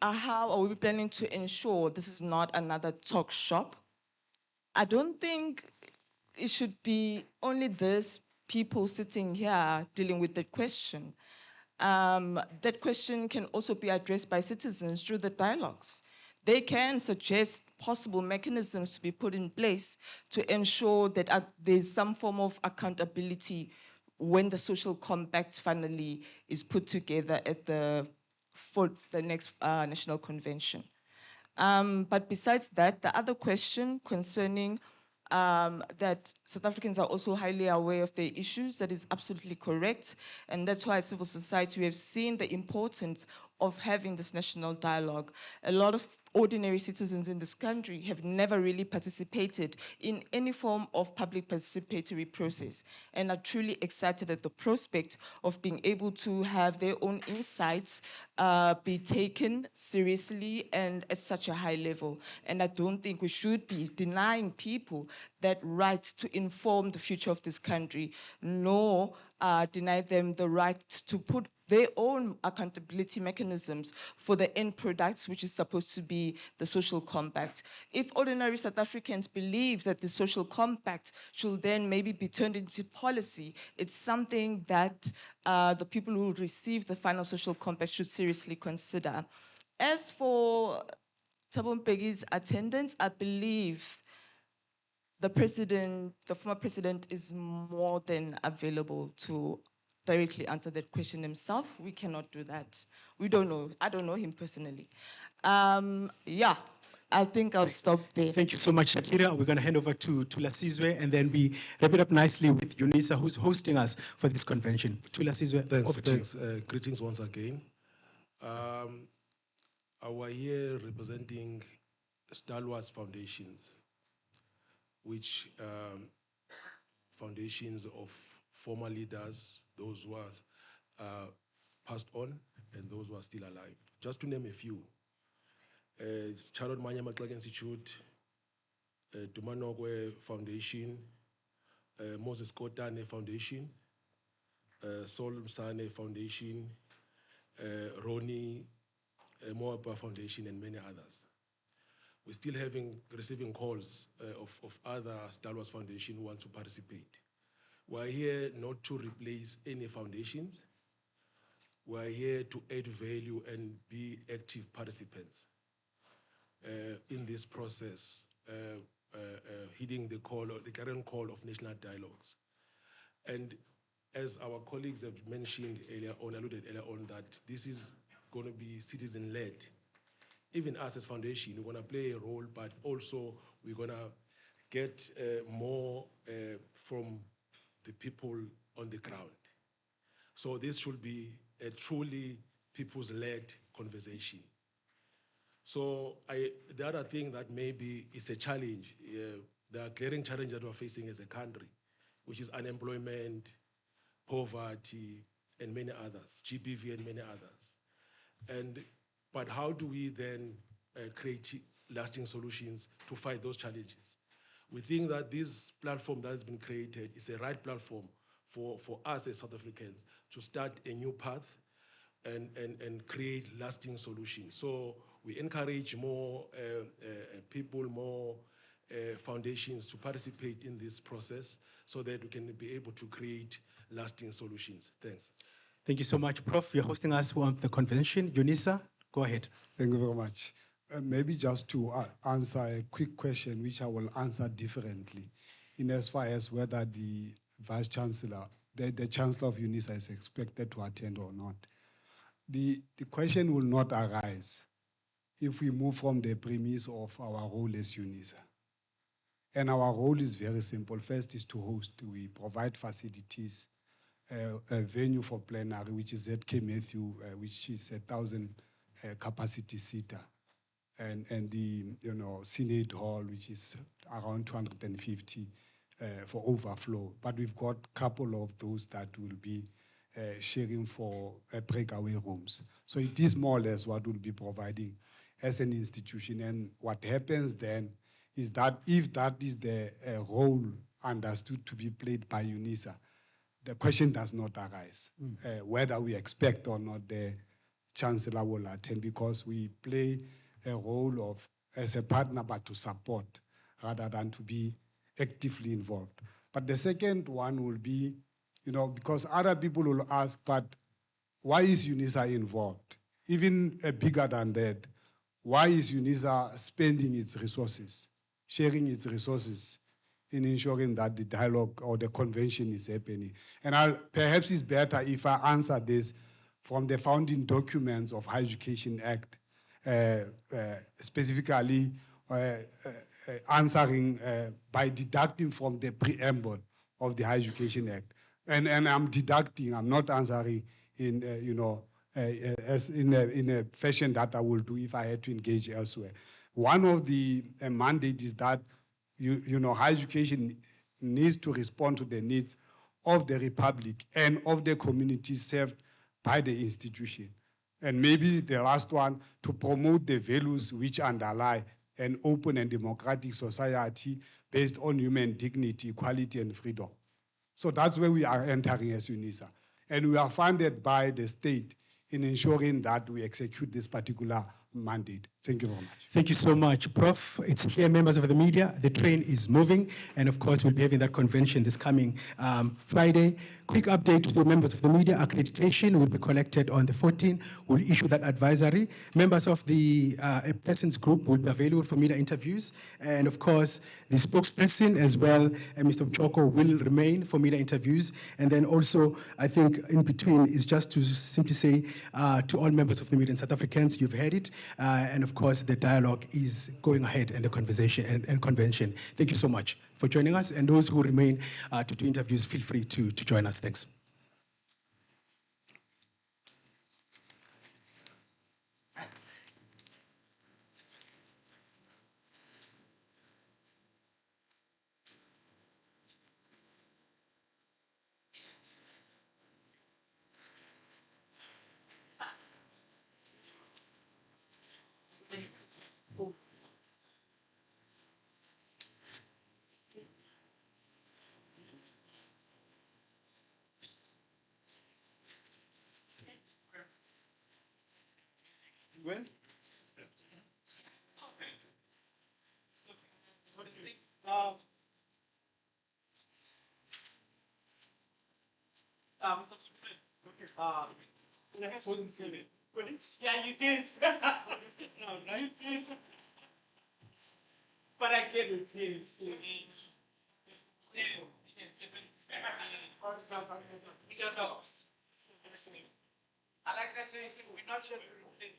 how are we planning to ensure this is not another talk shop, I don't think it should be only these people sitting here dealing with that question. That question can also be addressed by citizens through the dialogues. They can suggest possible mechanisms to be put in place to ensure that there's some form of accountability when the social compact finally is put together for the next national convention. But besides that, the other question concerning that South Africans are also highly aware of the issues, that is absolutely correct. And that's why civil society, we have seen the importance of having this national dialogue. A lot of ordinary citizens in this country have never really participated in any form of public participatory process and are truly excited at the prospect of being able to have their own insights be taken seriously and at such a high level. And I don't think we should be denying people that right to inform the future of this country, nor deny them the right to put their own accountability mechanisms for the end products, which is supposed to be the social compact. If ordinary South Africans believe that the social compact should then maybe be turned into policy, it's something that the people who receive the final social compact should seriously consider. As for Thabo Mpegi's attendance, I believe the former president is more than available to directly answer that question himself. We cannot do that. We don't know. I don't know him personally. Yeah, I think I'll stop there. Thank you so much, Shakira. We're going to hand over to Lasizwe, and then we wrap it up nicely with Unisa, who's hosting us for this convention. Lasizwe, Thanks. Greetings once again. I was here representing Star Wars Foundations, which foundations of former leaders, those who are passed on and those who are still alive. Just to name a few. Charlotte Manya Muckleneuk Institute, Dumanogwe Foundation, Moses Kotane Foundation, Sol Msane Foundation, Ronnie Moapa Foundation, and many others. We're still receiving calls of other Star Wars Foundation who want to participate. We're here not to replace any foundations. We're here to add value and be active participants in this process, heeding the current call of national dialogues. And as our colleagues have mentioned earlier on, alluded earlier on, that this is going to be citizen-led. Even us as foundation, we're going to play a role, but also we're going to get more from the people on the ground. So this should be a truly people's-led conversation. So the other thing that maybe is a challenge, the glaring challenge that we're facing as a country, which is unemployment, poverty, and many others, GBV and many others. But how do we then create lasting solutions to fight those challenges? We think that this platform that has been created is a right platform for us as South Africans to start a new path and create lasting solutions. So we encourage more people, more foundations to participate in this process so that we can be able to create lasting solutions. Thanks. Thank you so much, Prof. You're hosting us on the convention. Unisa, go ahead. Thank you very much. Maybe just to answer a quick question, which I will answer differently, in as far as whether the Vice Chancellor, the Chancellor of Unisa is expected to attend or not. The question will not arise if we move from the premise of our role as Unisa. And our role is very simple. First is to host. We provide facilities, a venue for plenary, which is ZK Matthew, which is 1,000 capacity seater, and the Senate Hall, which is around 250 for overflow. But we've got a couple of those that will be sharing for breakaway rooms. So it is more or less what we'll be providing as an institution. And what happens then is that if that is the role understood to be played by Unisa, the question does not arise whether we expect or not the Chancellor will attend, because we play a role of as a partner but to support rather than to be actively involved. But the second one will be, because other people will ask, but why is Unisa involved? Even bigger than that, why is Unisa spending its resources, sharing its resources in ensuring that the dialogue or the convention is happening? And perhaps it's better if I answer this from the founding documents of Higher Education Act, specifically answering by deducting from the preamble of the Higher Education Act. And I'm deducting, I'm not answering in, as in a fashion that I will do if I had to engage elsewhere. One of the mandates is that higher education needs to respond to the needs of the Republic and of the communities served by the institution. And maybe the last one, to promote the values which underlie an open and democratic society based on human dignity, equality, and freedom. So that's where we are entering as Unisa. And we are funded by the state in ensuring that we execute this particular mandate. Thank you very much. Thank you so much, Prof. It's clear, members of the media, the train is moving, and of course we'll be having that convention this coming Friday. Quick update to the members of the media: accreditation will be collected on the 14th. We'll issue that advisory. Members of the persons group will be available for media interviews, and of course the spokesperson as well, Mr. Mchoko, will remain for media interviews. And then also, I think in between is just to simply say to all members of the media and South Africans, you've heard it. And of course, the dialogue is going ahead and the conversation and convention. Thank you so much for joining us. And those who remain to do interviews, feel free to join us. Thanks. Well, yeah, you did. No, you did. But I get it. Yes. I like that you said we're not sure to replace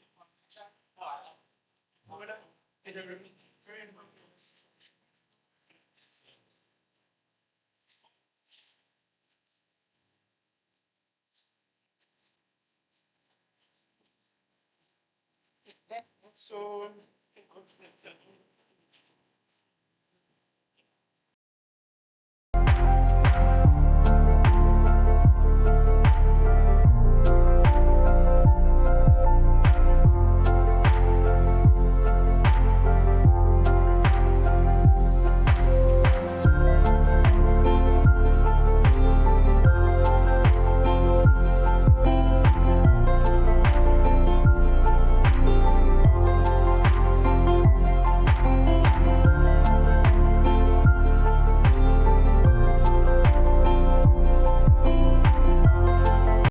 so